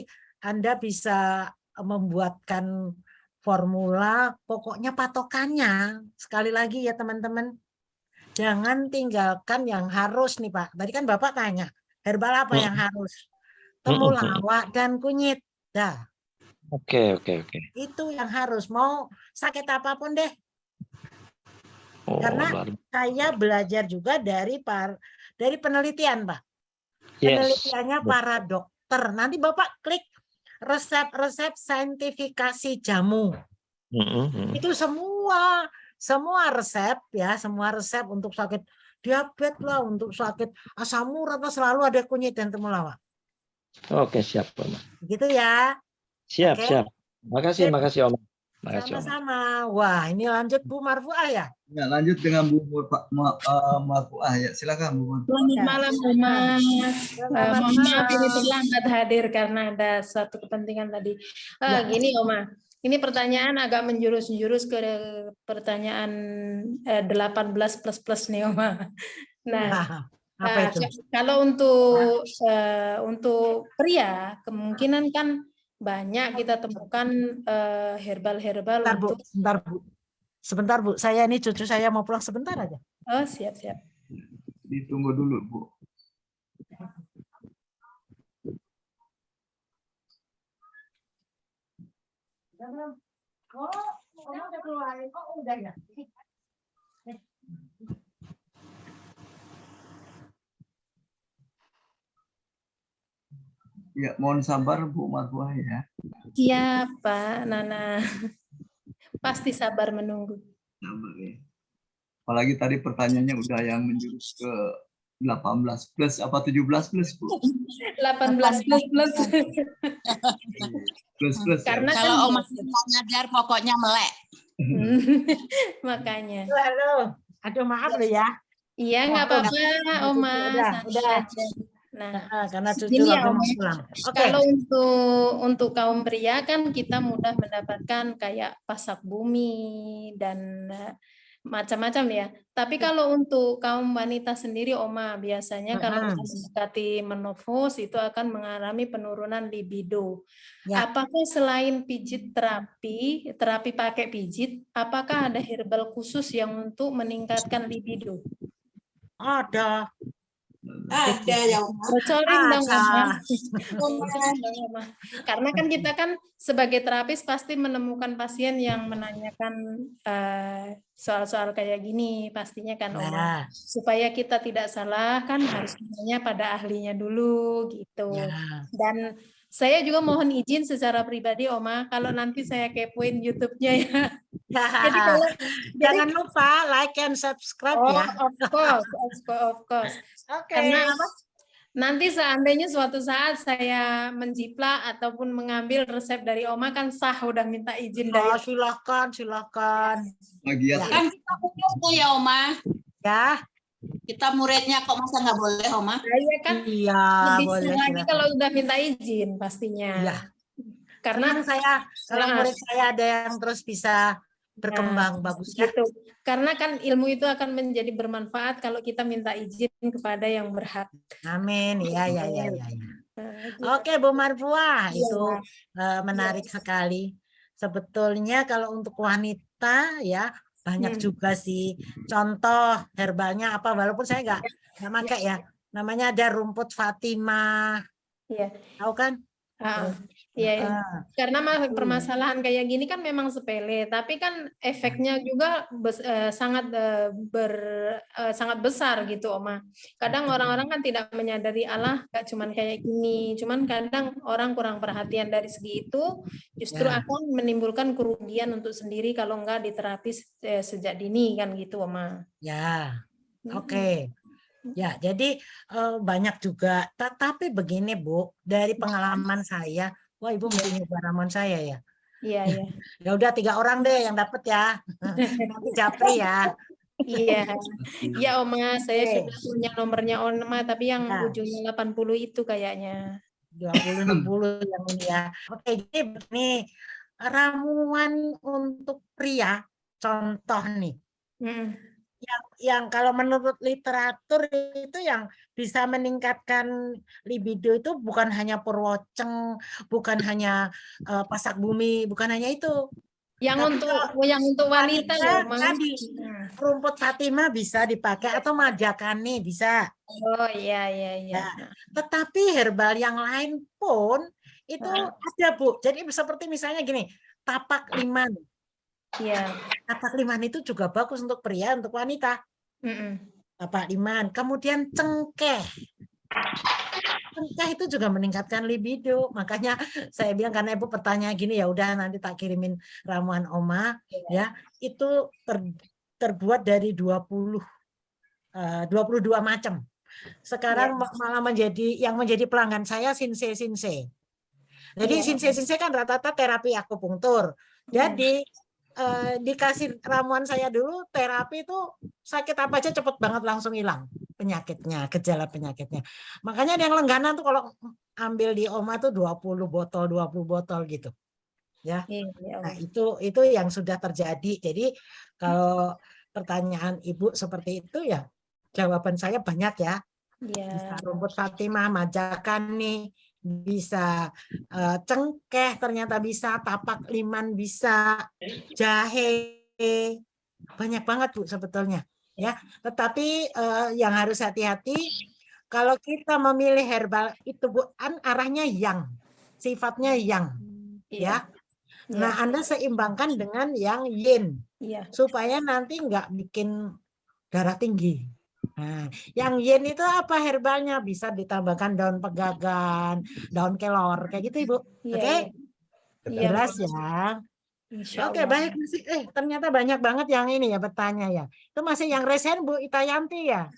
Anda bisa membuatkan formula, pokoknya patokannya. Sekali lagi ya teman-teman, jangan tinggalkan yang harus nih Pak. Tadi kan Bapak tanya, herbal apa yang harus? Temulawak dan kunyit. Dah. Oke. Itu yang harus. Mau sakit apapun deh. Karena saya belajar juga dari penelitian, Pak. Penelitiannya para dokter. Nanti Bapak klik resep-resep saintifikasi jamu. Itu semua resep ya, semua resep untuk sakit diabetes lah, untuk sakit asam urat selalu ada kunyit dan temulawak. Oke, siap, Om. Gitu ya. Siap. Makasih, Om. Sama-sama. Wah, ini lanjut Bu Marfuah ya. Ya, lanjut dengan Bu Marfuah ya. Silakan Bu Marfuah. Selamat malam, Oma. Selamat Mohon maaf ini malam. terlambat hadir karena ada suatu kepentingan tadi. Ya. Gini, Oma. Ini pertanyaan agak menjurus-jurus ke pertanyaan 18 plus nih, Oma. Nah, Apa itu? kalau untuk pria, kemungkinan kan banyak kita temukan herbal-herbal Bentar, Bu. untuk. Sebentar, Bu. Sebentar, Bu. Saya ini cucu saya mau pulang sebentar aja. Oh, siap-siap. Ditunggu dulu, Bu. Oh, udah keluarin. Oh, udah ya. Ya, mohon sabar Bu Marfuah ya. Siap, Pak Nana. Pasti sabar menunggu. Sabar ya. Apalagi tadi pertanyaannya udah yang menjurus ke 18 plus apa 17 plus, Bu? 18 plus. Plus. Karena Kalau kan Oma ngajar pokoknya melek. makanya. Halo. Aduh, maaf loh ya. Iya, nggak apa-apa, Oma. Udah. Santai aja. Nah, Karena cucu gini ya, lagi Om. mau pulang. Oke. Kalau untuk kaum pria kan kita mudah mendapatkan kayak pasak bumi dan macam-macam ya. Tapi kalau untuk kaum wanita sendiri, Oma, biasanya kalau mendekati menopause itu akan mengalami penurunan libido. Ya. Apakah selain pijit terapi pakai pijit, apakah ada herbal khusus yang untuk meningkatkan libido? Ada. Ada ya Oma. Bocorin dong, Oma. Oma. Bocorin dong, Oma. Karena kan kita kan sebagai terapis pasti menemukan pasien yang menanyakan soal-soal kayak gini pastinya kan, Oma. Ya. Supaya kita tidak salah kan harus nanya pada ahlinya dulu gitu. Ya. Dan saya juga mohon izin secara pribadi, Oma, kalau nanti saya kepoin YouTube-nya ya. Jadi kalau Jangan lupa like and subscribe ya. Of course. Oke. Karena apa? Nanti seandainya suatu saat saya menjiplak ataupun mengambil resep dari Oma kan sah udah minta izin dari. Silakan. Plagiat. Ya. Kan kita punya itu ya Oma. Ya. Kita muridnya kok masa nggak boleh Oma? Iya kan? Iya, Lebih boleh. lagi Silakan. kalau udah minta izin pastinya. Iya. Karena Senang saya kalau murid saya ada yang terus bisa berkembang bagus ya. gitu. Karena kan ilmu itu akan menjadi bermanfaat kalau kita minta izin kepada yang berhak. Amin. Ya. Gitu. Oke, Bu Marfuah, Iya. itu menarik sekali. Sebetulnya kalau untuk wanita ya banyak juga sih contoh herbalnya apa, walaupun saya nggak pakai ya. Namanya ada rumput Fatimah. Iya. Tahu kan? Iya. Karena permasalahan kayak gini kan memang sepele, tapi kan efeknya juga sangat besar gitu, Oma. Kadang orang-orang kan tidak menyadari Allah gak cuman kayak gini, cuman kadang orang kurang perhatian dari segi itu, justru akan menimbulkan kerugian untuk sendiri kalau enggak diterapis sejak dini kan gitu, Oma. Ya. Oke. Ya, jadi banyak juga. Tapi begini, Bu, dari pengalaman saya, wah Ibu mesti nyoba ramuan saya ya. Iya. Ya udah 3 orang deh yang dapat ya. Nanti japri ya. Iya. Ya, Oma, saya sudah punya nomornya Oma, tapi yang ujungnya 80 itu kayaknya. 20-60 yang ini ya. Oke, jadi begini, ramuan untuk pria, contoh nih. Yang kalau menurut literatur itu yang bisa meningkatkan libido itu bukan hanya purwoceng, bukan hanya pasak bumi, bukan hanya itu. Yang untuk wanita loh, tadi rumput Fatimah bisa dipakai atau majakane bisa. Oh iya. Tetapi herbal yang lain pun itu ada, Bu. Jadi seperti misalnya gini, tapak liman. Iya. Tapak liman itu juga bagus untuk pria, untuk wanita. Tapak liman. Kemudian cengkeh. Cengkeh itu juga meningkatkan libido. Makanya saya bilang karena Ibu pertanyaan gini, ya udah nanti tak kirimin ramuan Oma ya. Itu terbuat dari 22 macam. Sekarang malah menjadi pelanggan saya Sinse. Jadi Sinse kan rata-rata terapi akupunktur. Jadi dikasih ramuan saya dulu, terapi itu sakit apa aja cepet banget langsung hilang penyakitnya, gejala penyakitnya. Makanya ada yang langganan tuh kalau ambil di Oma tuh 20 botol gitu. Ya. Nah, itu yang sudah terjadi. Jadi kalau pertanyaan Ibu seperti itu ya jawaban saya banyak ya. Bisa rumput Fatimah, majakan nih, bisa cengkeh, ternyata bisa tapak liman, bisa jahe, banyak banget Bu sebetulnya ya. Tetapi yang harus hati-hati kalau kita memilih herbal itu Bu, arahnya yang, sifatnya yang, ya. Nah, Anda seimbangkan dengan yang yin supaya nanti nggak bikin darah tinggi. Nah, yang yin itu apa herbalnya? Bisa ditambahkan daun pegagan, daun kelor, kayak gitu Ibu. Oke? Jelas ya. Oke, baik. Ternyata banyak banget yang ini ya bertanya ya. Itu masih yang resen Bu Itayanti ya?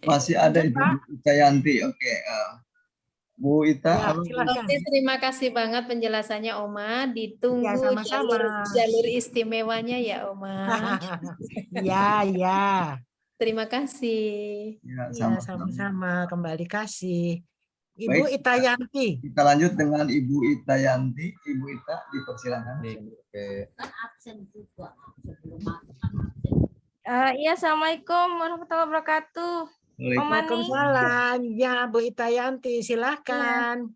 Masih ada Ibu Itayanti. Oke. Bu Ita, Oke, terima kasih banget penjelasannya Oma. Ditunggu jalur istimewanya ya Oma. Ya. Terima kasih. Ya, sama-sama. Kembali kasih. Ibu Itayanti. Kita lanjut dengan Ibu Itayanti. Ibu Ita, dipersilakan. Iya, Assalamualaikum warahmatullahi wabarakatuh. Waalaikumsalam. Ya, Bu Itayanti, silakan.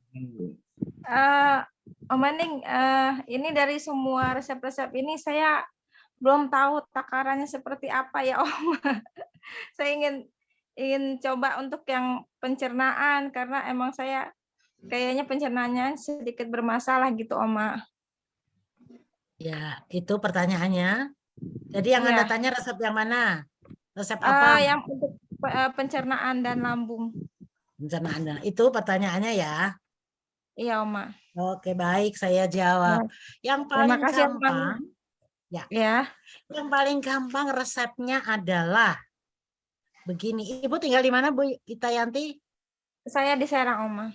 Om Maning, ini dari semua resep-resep ini saya belum tahu takarannya seperti apa ya Om. Saya ingin coba untuk yang pencernaan karena emang saya kayaknya pencernaannya sedikit bermasalah gitu Oma. Ya, itu pertanyaannya. Jadi yang Anda tanya resep yang mana? Resep apa? Yang untuk pencernaan dan lambung. Pencernaan itu pertanyaannya ya. Iya, Oma. Oke, baik, saya jawab. Yang paling gampang, yang paling gampang resepnya adalah begini. Ibu tinggal di mana, Bu Itayanti? Saya di Serang, Oma.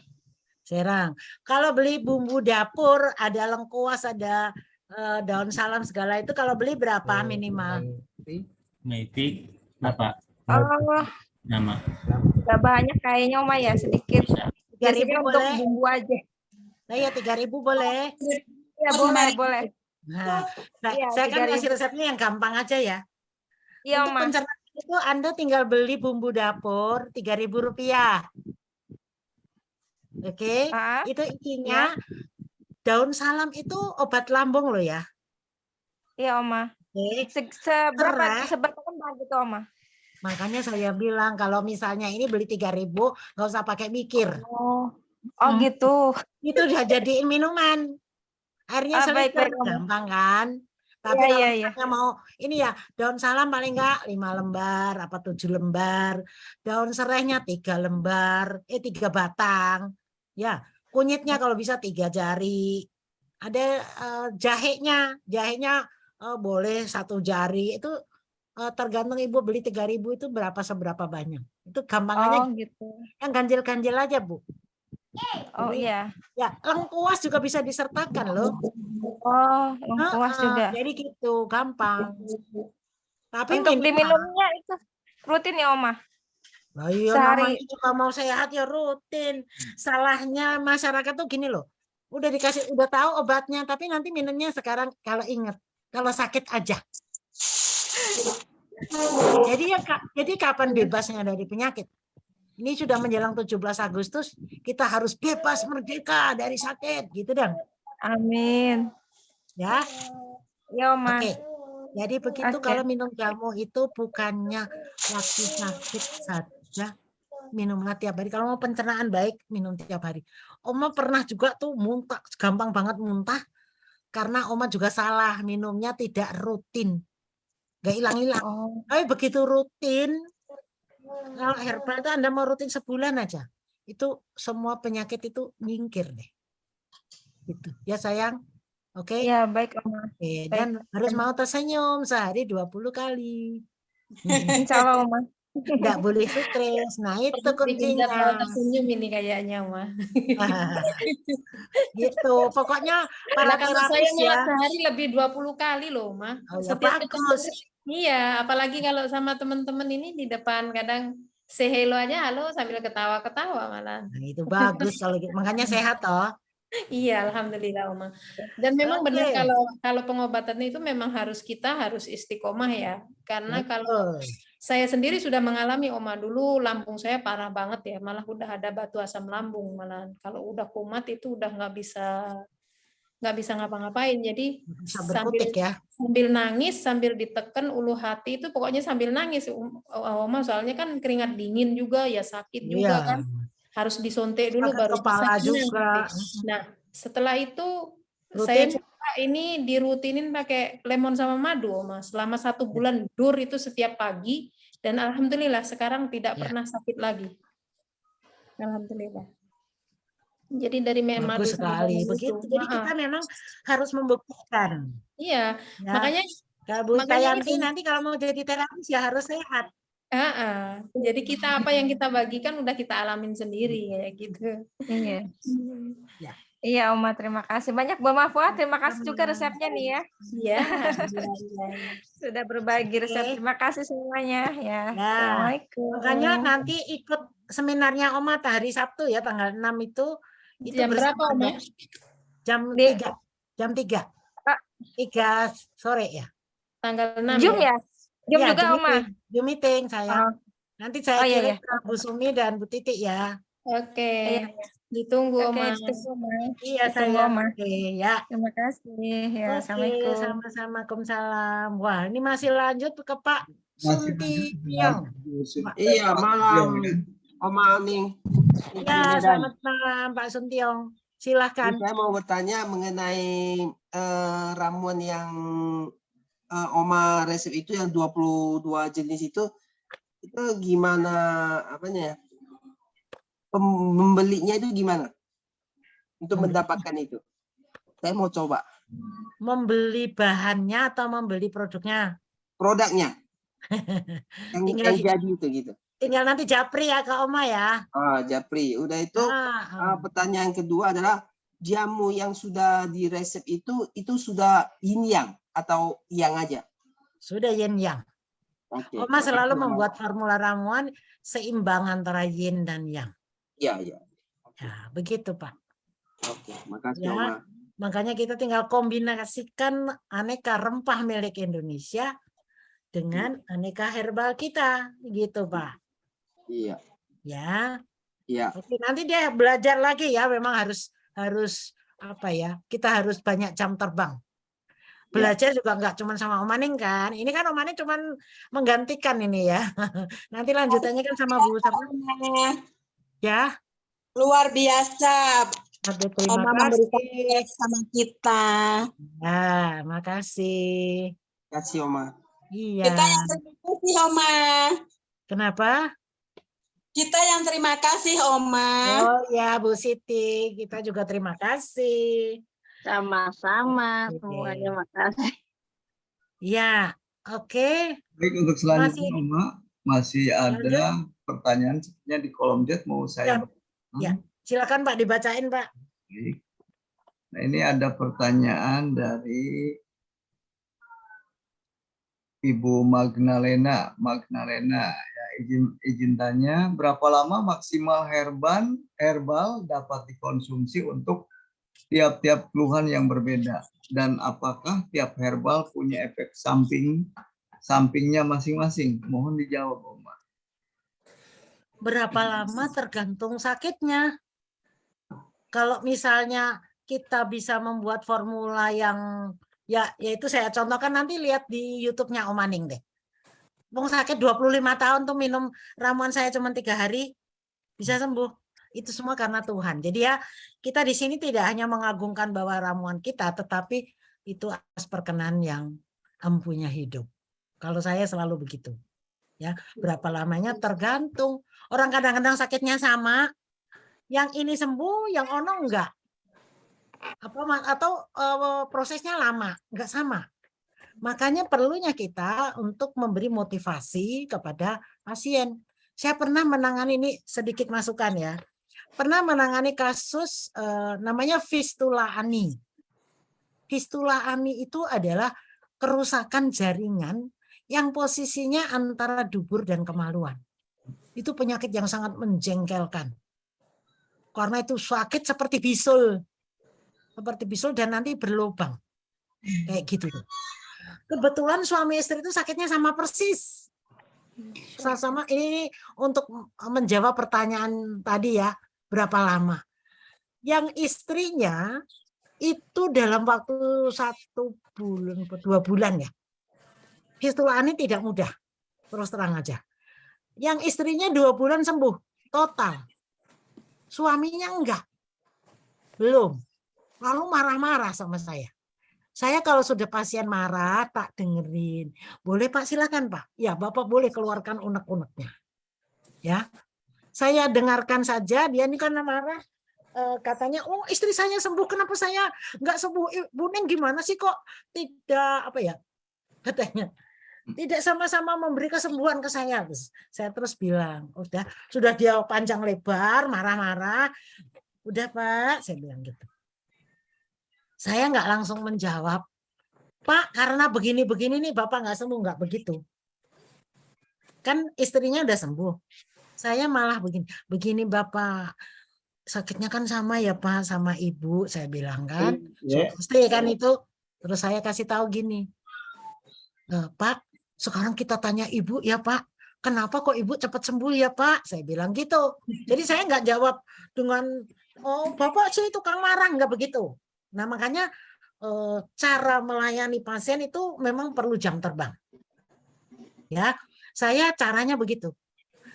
Serang. Kalau beli bumbu dapur, ada lengkuas, ada daun salam segala itu, kalau beli berapa minimal? Metik apa? Nama. Gak banyak kayaknya Oma ya, sedikit. 3.000 untuk boleh? bumbu aja. Nah, ya 3.000 boleh? Ya boleh. Nah, saya kan kasih resepnya yang gampang aja ya. Iya, Untuk pencernaan itu Anda tinggal beli bumbu dapur Rp3.000. Oke, itu isinya daun salam itu obat lambung loh ya. Iya, Oma. Seberapa gitu, Oma? Makanya saya bilang kalau misalnya ini beli 3.000 nggak usah pakai mikir. Oh gitu. Itu udah jadiin minuman. Airnya seliter, gampang kan? Tapi kalau misalnya mau ini ya daun salam paling enggak 5 lembar apa 7 lembar. Daun serehnya 3 lembar, 3 batang. Ya, kunyitnya kalau bisa 3 jari. Ada jahenya boleh 1 jari. Itu tergantung Ibu beli 3.000 itu seberapa banyak. Itu gampangannya gitu. Yang ganjil-ganjil aja, Bu. Oh iya. Ya, lengkuas juga bisa disertakan loh. Oh, lengkuas juga. Jadi gitu, gampang. Tapi untuk diminumnya itu rutin ya, Oma? Nah, iya, namanya juga mau sehat ya rutin. Salahnya masyarakat tuh gini loh. Udah tahu obatnya, tapi nanti minumnya sekarang kalau inget, kalau sakit aja. Jadi kapan bebasnya dari penyakit? Ini sudah menjelang 17 Agustus, kita harus bebas merdeka dari sakit, gitu dong. Amin. Ya. Ya, Oma. Oke. Jadi begitu kalau minum jamu itu bukannya waktu sakit saja, minumlah tiap hari. Kalau mau pencernaan baik, minum tiap hari. Oma pernah juga tuh muntah, gampang banget muntah, karena Oma juga salah, minumnya tidak rutin. Gak hilang-hilang. Tapi begitu rutin, kalau herbal itu Anda mau rutin sebulan aja, itu semua penyakit itu nyingkir deh. Gitu. Ya sayang. Oke. Ya baik Oma. Dan harus mau tersenyum sehari 20 kali. Insya Allah Oma. Nggak boleh stres. Nah, itu Digenjot kuncinya. mau tersenyum ini kayaknya, Oma. Gitu. Pokoknya para Nah, kalau saya terapis malah ya. sehari lebih 20 kali loh, Ma. Oh ya, Setiap ketemu. bagus. Iya, apalagi kalau sama teman-teman ini di depan kadang say hello aja halo sambil ketawa-ketawa malah. Nah, itu bagus kalau gitu. Makanya sehat toh. Iya, alhamdulillah, Oma. Dan memang benar Oke. kalau pengobatan itu memang kita harus istiqomah ya. Karena kalau Betul. saya sendiri sudah mengalami, Oma, dulu lambung saya parah banget ya, malah udah ada batu asam lambung malah. Kalau udah kumat itu udah nggak bisa ngapa-ngapain. Jadi Bisa berkutik ya. sambil nangis, sambil ditekan ulu hati itu pokoknya sambil nangis, Oma, soalnya kan keringat dingin juga ya, sakit juga Iya. kan. Harus disontek dulu Sakit baru bisa kepala tenang. juga. Nah, setelah itu saya Rutin? coba ini dirutinin pakai lemon sama madu, Oma. Selama 1 bulan dur itu setiap pagi dan alhamdulillah sekarang tidak Ya. pernah sakit lagi. Alhamdulillah. Jadi dari madu Bagus sama sekali. lemon itu. Begitu. Jadi kita memang harus membuktikan. Iya, Ya. makanya Kalau Bu makanya Tayanti itu. nanti kalau mau jadi terapis ya harus sehat. Jadi kita apa yang kita bagikan udah kita alamin sendiri kayak gitu. Iya. Ya. Iya, Oma, terima kasih. Banyak Bu Mafwa, terima kasih juga resepnya nih ya. Iya. Sudah berbagi resep. Terima kasih semuanya ya. Ya. Assalamualaikum. Makanya nanti ikut seminarnya Oma hari Sabtu ya tanggal 6 itu Jam berapa, Oma? Jam 3. Jam 3. 3 sore ya. Tanggal 6 Zoom ya? Zoom ya, juga, Oma? Zoom meeting saya. Nanti saya kirim iya. ke Bu Sumi dan Bu Titik ya. Oke. Ditunggu, Oma. Iya, Ditunggu, saya. Oma. Oke, ya. Terima kasih. Ya, Oke, Assalamualaikum. sama-sama. Waalaikumsalam. Wah, ini masih lanjut ke Pak Suntiong. Iya, malam. Oma Aning. Ya, selamat malam Pak Suntiong. Silahkan. Saya mau bertanya mengenai ramuan yang Oma resep itu yang 22 jenis itu gimana apanya ya? Membelinya itu gimana? Untuk mendapatkan itu. Saya mau coba. Membeli bahannya atau membeli produknya? Produknya. yang jadi itu gitu. Tinggal nanti japri ya ke Oma ya. Japri. Udah itu pertanyaan kedua adalah jamu yang sudah diresep itu sudah yin yang atau yang aja? Sudah yin yang. Okay. Oma selalu membuat formula ramuan seimbang antara yin dan yang. Iya. Ya, begitu Pak. Oke, makasih ya, Oma. Makanya kita tinggal kombinasikan aneka rempah milik Indonesia dengan aneka herbal kita, gitu Pak. Iya. Ya. Iya. Oke, nanti dia belajar lagi ya, memang harus apa ya? Kita harus banyak jam terbang. Belajar juga enggak cuma sama Om Aning kan. Ini kan Om Aning cuma menggantikan ini ya. Nanti lanjutannya kan sama Bu Sama. Ya. Luar biasa. Terima kasih sama kita. Ya, makasih. Makasih Oma. Iya. Kita yang terima kasih Oma. Kenapa? Kita yang terima kasih Oma. Oh ya Bu Siti, kita juga terima kasih. Sama-sama, semuanya makasih. Ya, oke. Baik, untuk selanjutnya Oma, masih ada pertanyaan sebenarnya di kolom chat mau saya. Ya, silakan Pak dibacain Pak. Baik. Nah, ini ada pertanyaan dari Ibu Magdalena. Ya, izin tanya, berapa lama maksimal herbal dapat dikonsumsi untuk tiap-tiap keluhan yang berbeda, dan apakah tiap herbal punya efek sampingnya masing-masing? Mohon dijawab, Oma. Berapa lama tergantung sakitnya. Kalau misalnya kita bisa membuat formula yang yaitu saya contohkan, nanti lihat di YouTube-nya Om Aning deh. Wong sakit 25 tahun tuh minum ramuan saya cuma 3 hari bisa sembuh. Itu semua karena Tuhan. Jadi ya kita di sini tidak hanya mengagungkan bahwa ramuan kita, tetapi itu atas perkenan yang empunya hidup. Kalau saya selalu begitu. Ya, berapa lamanya tergantung. Orang kadang-kadang sakitnya sama, yang ini sembuh, yang ono enggak. Atau prosesnya lama, enggak sama. Makanya perlunya kita untuk memberi motivasi kepada pasien. Saya pernah menangani, ini sedikit masukan ya, pernah menangani kasus namanya fistula ani. Fistula ani itu adalah kerusakan jaringan yang posisinya antara dubur dan kemaluan. Itu penyakit yang sangat menjengkelkan. Karena itu sakit seperti bisul. Seperti bisul dan nanti berlubang. Kayak gitu. Kebetulan suami istri itu sakitnya sama persis. Sama ini untuk menjawab pertanyaan tadi ya, berapa lama? Yang istrinya itu dalam waktu 1 bulan, 2 bulan ya. Fistula ani tidak mudah, terus terang aja. Yang istrinya 2 bulan sembuh total, suaminya enggak, belum. Lalu marah-marah sama saya. Saya kalau sudah pasien marah, tak dengerin. Boleh Pak, silakan Pak. Ya, Bapak boleh keluarkan unek-uneknya. Ya, saya dengarkan saja. Dia ini karena marah, katanya, oh istri saya sembuh, kenapa saya nggak sembuh? Bu Neng gimana sih kok tidak apa ya? Katanya tidak sama-sama memberi kesembuhan ke saya. Saya terus bilang, udah, sudah dia panjang lebar, marah-marah. Udah Pak, saya bilang gitu. Saya nggak langsung menjawab, Pak, karena begini-begini nih Bapak nggak sembuh, nggak begitu. Kan istrinya udah sembuh. Saya malah begini Bapak, sakitnya kan sama ya Pak, sama Ibu, saya bilang kan. Pasti kan itu. Terus saya kasih tahu gini, Pak, sekarang kita tanya Ibu ya Pak, kenapa kok Ibu cepat sembuh ya Pak? Saya bilang gitu. Jadi saya nggak jawab dengan, oh Bapak sih tukang marah, nggak begitu. Nah makanya cara melayani pasien itu memang perlu jam terbang. Ya, saya caranya begitu.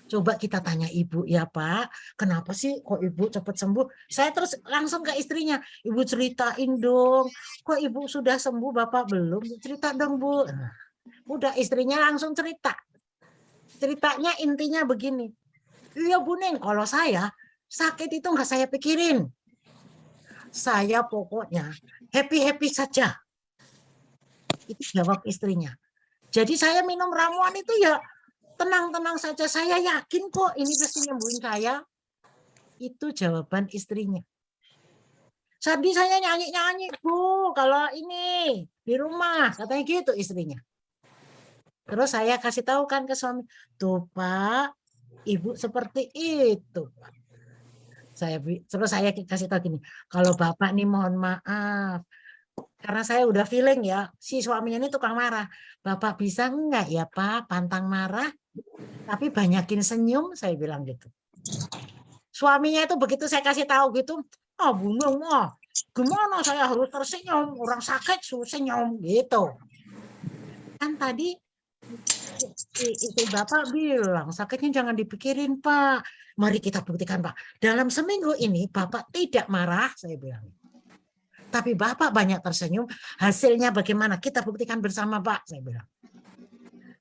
Coba kita tanya Ibu ya Pak, kenapa sih kok Ibu cepat sembuh? Saya terus langsung ke istrinya, Ibu ceritain dong, kok Ibu sudah sembuh Bapak belum? Cerita dong Bu. Nah, udah istrinya langsung cerita. Ceritanya intinya begini, iya Bu Neng, kalau saya sakit itu nggak saya pikirin. Saya pokoknya happy-happy saja. Itu jawab istrinya. Jadi saya minum ramuan itu ya tenang-tenang saja. Saya yakin kok ini pasti nyembuhin saya. Itu jawaban istrinya. Tadi saya nyanyi-nyanyi, Bu, kalau ini di rumah. Katanya gitu istrinya. Terus saya kasih tahu kan ke suami. Tuh Pak, Ibu seperti itu Pak. Terus saya kasih tahu gini, kalau Bapak nih mohon maaf, karena saya udah feeling ya, si suaminya ini tukang marah. Bapak bisa enggak ya Pak, pantang marah, tapi banyakin senyum, saya bilang gitu. Suaminya itu begitu saya kasih tahu gitu, oh Bu Neng, gimana saya harus tersenyum, orang sakit suruh senyum gitu. Kan tadi istri Bapak bilang sakitnya jangan dipikirin Pak. Mari kita buktikan Pak. Dalam seminggu ini Bapak tidak marah, saya bilang. Tapi Bapak banyak tersenyum. Hasilnya bagaimana? Kita buktikan bersama Pak, saya bilang.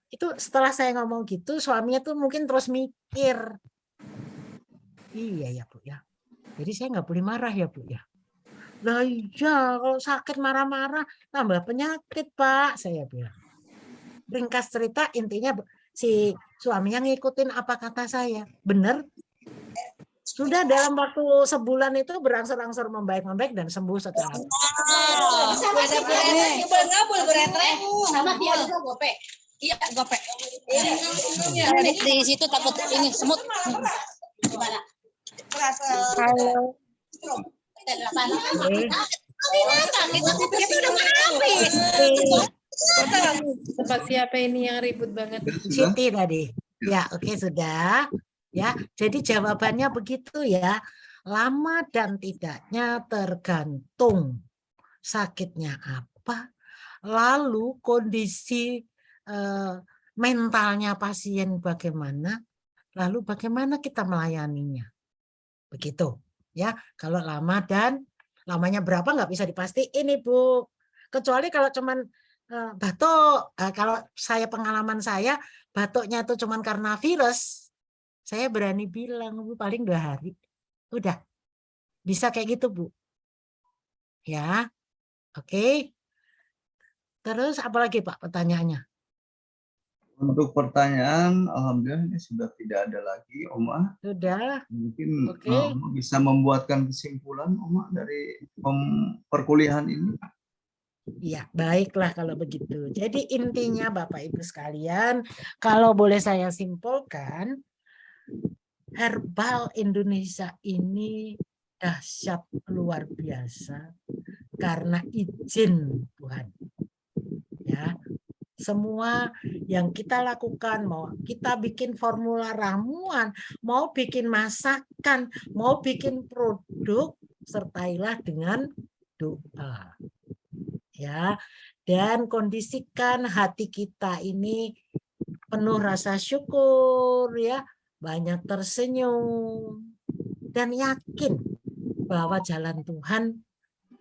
Itu setelah saya ngomong gitu, suaminya tuh mungkin terus mikir. Iya ya Bu ya. Jadi saya nggak boleh marah ya Bu ya. Lah iya, kalau sakit marah-marah tambah penyakit Pak, saya bilang. Ringkas cerita intinya si suaminya ngikutin apa kata saya. Benar? Sudah dalam waktu sebulan itu berangsur-angsur membaik dan sembuh setelah. Sama dia juga gope. Iya, gope. Di situ takut ini semut. Gimana? Halo. Tempat siapa ini yang ribut banget? Siti tadi. Ya, oke sudah. Ya, jadi jawabannya begitu ya. Lama dan tidaknya tergantung sakitnya apa, lalu kondisi mentalnya pasien bagaimana, lalu bagaimana kita melayaninya. Begitu ya. Kalau lama dan lamanya berapa nggak bisa dipastiin Ibu. Kecuali kalau cuman batuk, kalau saya pengalaman saya batuknya itu cuman karena virus, saya berani bilang Bu paling 2 hari udah bisa kayak gitu Bu ya. Oke. Terus apalagi Pak pertanyaannya? Untuk pertanyaan, alhamdulillah ini sudah tidak ada lagi, Oma. Sudah. Mungkin Oke. Oma bisa membuatkan kesimpulan, Oma, dari perkuliahan ini. Ya, baiklah kalau begitu. Jadi intinya Bapak Ibu sekalian, kalau boleh saya simpulkan, herbal Indonesia ini dahsyat luar biasa karena izin Tuhan. Ya. Semua yang kita lakukan, mau kita bikin formula ramuan, mau bikin masakan, mau bikin produk, sertailah dengan doa. Ya, dan kondisikan hati kita ini penuh rasa syukur, ya, banyak tersenyum, dan yakin bahwa jalan Tuhan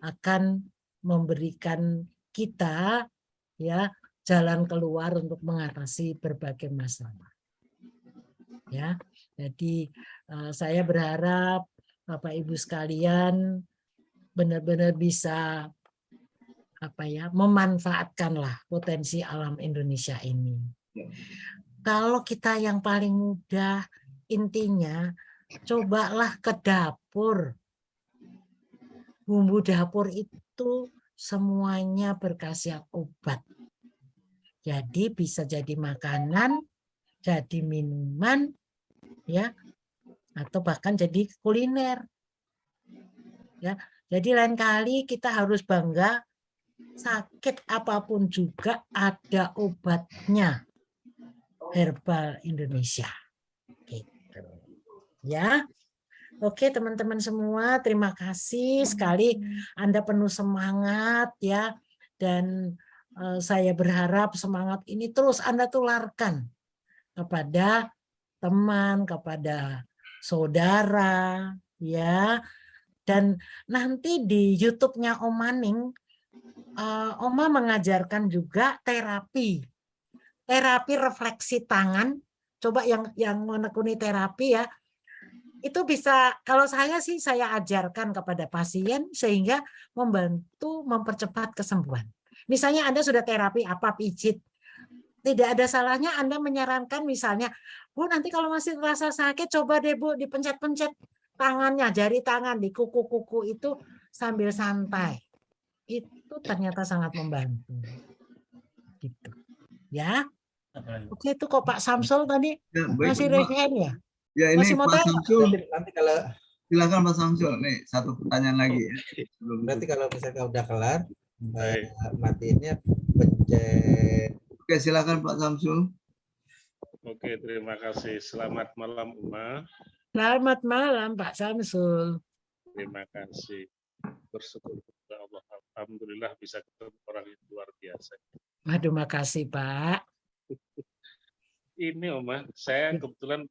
akan memberikan kita, ya, jalan keluar untuk mengatasi berbagai masalah. Ya, jadi saya berharap Bapak Ibu sekalian benar-benar bisa memanfaatkanlah potensi alam Indonesia ini. Kalau kita yang paling mudah, intinya cobalah ke dapur. Bumbu dapur itu semuanya berkhasiat obat. Jadi bisa jadi makanan, jadi minuman, ya, atau bahkan jadi kuliner. Ya, jadi lain kali kita harus bangga, sakit apapun juga ada obatnya. Herbal Indonesia. Gitu. Ya. Oke, teman-teman semua, terima kasih sekali Anda penuh semangat, ya, dan saya berharap semangat ini terus Anda tularkan kepada teman, kepada saudara, ya. Dan nanti di YouTube-nya Om Maning, Oma mengajarkan juga terapi refleksi tangan. Coba yang menekuni terapi, ya, itu bisa, kalau saya sih saya ajarkan kepada pasien sehingga membantu mempercepat kesembuhan. Misalnya Anda sudah terapi apa, pijit, tidak ada salahnya Anda menyarankan misalnya, Bu, nanti kalau masih terasa sakit coba deh Bu dipencet-pencet tangannya, jari tangan di kuku-kuku itu sambil santai. Itu ternyata sangat membantu. Gitu. Ya. Oke, itu kok Pak Samsul tadi Ya, masih regen ya? Ya, ini masih mau Pak tanya? Samsul. Nanti kalau Silakan Pak Samsul. Nih, satu pertanyaan lagi, ya. Nanti kalau misalnya udah kelar, matiinnya pencet. Oke, silakan Pak Samsul. Oke, terima kasih. Selamat malam, Uma. Selamat malam, Pak Samsul. Terima kasih. Bersyukur kepada Allah. Alhamdulillah bisa ketemu orang yang luar biasa. Aduh, makasih, Pak. Ini, Uma, saya kebetulan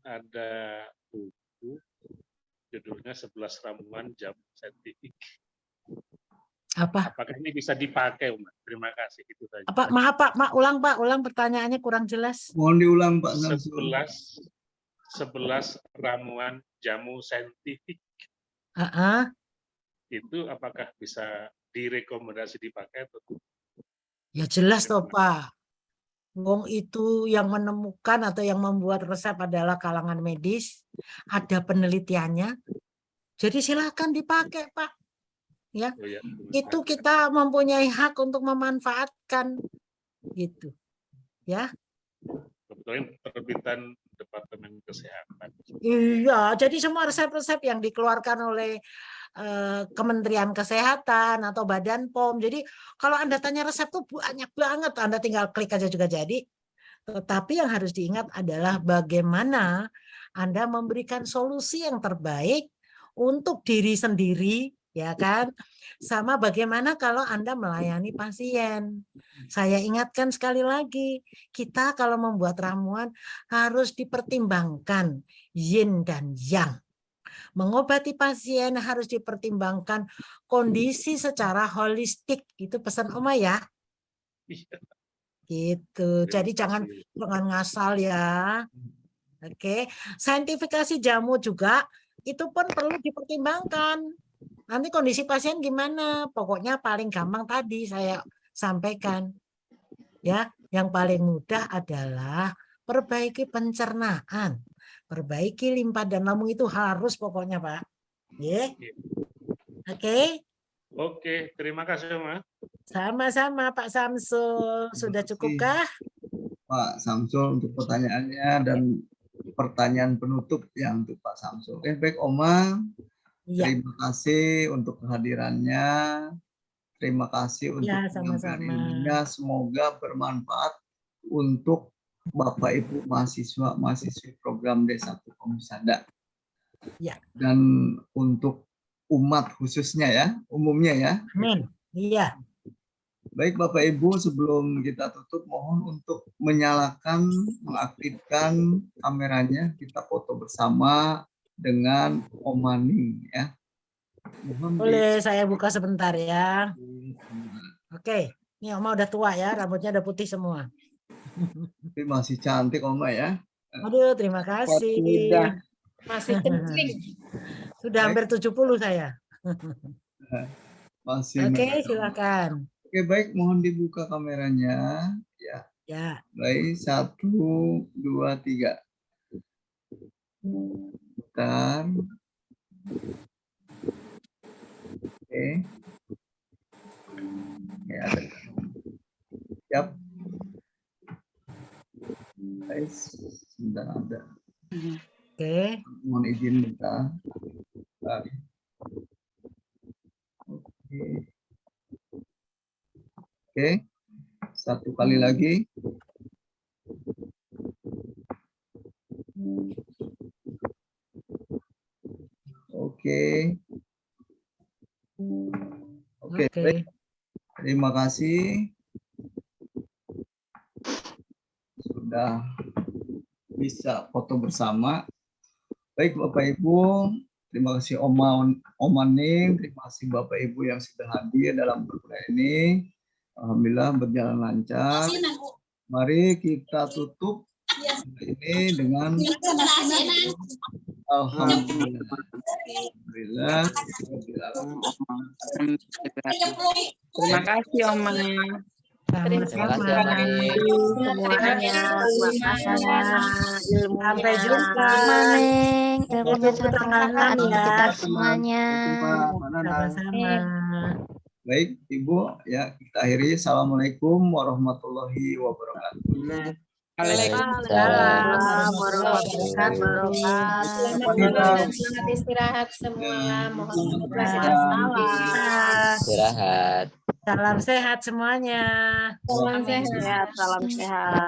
ada buku, judulnya 11 ramuan jamu saintifik. Apa? Apakah ini bisa dipakai, Uma? Terima kasih, itu saja. Maaf Pak, ulang pertanyaannya kurang jelas. Mohon diulang Pak Samsul. 11 ramuan jamu saintifik. Itu apakah bisa direkomendasi dipakai atau tidak? Ya jelas toh Pak. Wong itu yang menemukan atau yang membuat resep adalah kalangan medis, ada penelitiannya. Jadi silakan dipakai Pak. Ya, Oh, ya. itu kita mempunyai hak untuk memanfaatkan, gitu. Ya. Kebetulan terbitan Departemen Kesehatan. Iya, jadi semua resep-resep yang dikeluarkan oleh Kementerian Kesehatan atau Badan POM. Jadi kalau Anda tanya resep tuh banyak banget, Anda tinggal klik aja juga jadi. Tetapi yang harus diingat adalah bagaimana Anda memberikan solusi yang terbaik untuk diri sendiri, ya kan? Sama bagaimana kalau Anda melayani pasien. Saya ingatkan sekali lagi, kita kalau membuat ramuan harus dipertimbangkan yin dan yang. Mengobati pasien harus dipertimbangkan kondisi secara holistik. Itu pesan Oma ya. Gitu. Jadi jangan ngasal ya. Oke. Saintifikasi jamu juga itu pun perlu dipertimbangkan. Nanti kondisi pasien gimana? Pokoknya paling gampang tadi saya sampaikan. Ya, yang paling mudah adalah perbaiki pencernaan, perbaiki limpa dan lambung itu harus pokoknya, Pak. Ya. Oke. Oke, terima kasih Oma. Sama-sama Pak Samsul. Sudah cukupkah? Pak Samsul untuk pertanyaannya dan pertanyaan penutup ya untuk Pak Samsul. Baik Oma, terima kasih untuk kehadirannya. Terima kasih untuk penyampaiannya. Semoga bermanfaat untuk Bapak Ibu mahasiswa-mahasiswi program D1 Komisada. Ya. Dan untuk umat khususnya ya, umumnya ya. Amin. Iya. Baik Bapak Ibu, sebelum kita tutup mohon untuk menyalakan, mengaktifkan kameranya, kita foto bersama dengan Om Maning ya. Boleh saya buka sebentar ya. Oke, ini Oma udah tua ya, rambutnya udah putih semua. Tapi masih cantik Oma ya. Aduh, terima kasih. Masih kencing. Sudah hampir 70 saya. Masih. Oke, silakan. Oke, baik, mohon dibuka kameranya ya. Ya. Baik, 1, 2, 3. Bentar. Oke. Oke, ada. Siap. Baik, sudah ada. Oke. Mohon izin bentar. Oke. Oke. Satu kali lagi. Oke. Oke, baik. Terima kasih sudah bisa foto bersama. Baik Bapak Ibu, terima kasih Om Maning, terima kasih Bapak Ibu yang sudah hadir dalam program ini. Alhamdulillah berjalan lancar. Mari kita tutup ini dengan Alhamdulillah. Terima kasih Oma. Sama-sama. Semuanya. Sampai jumpa. Ilmunya bermanfaat untuk kita semuanya. Sama-sama. Baik Ibu, ya kita akhiri. Assalamualaikum warahmatullahi wabarakatuh. Waalaikumsalam warahmatullahi wabarakatuh. Selamat istirahat semua. Mohon Istirahat. Salam sehat semuanya. Salam sehat. Salam sehat.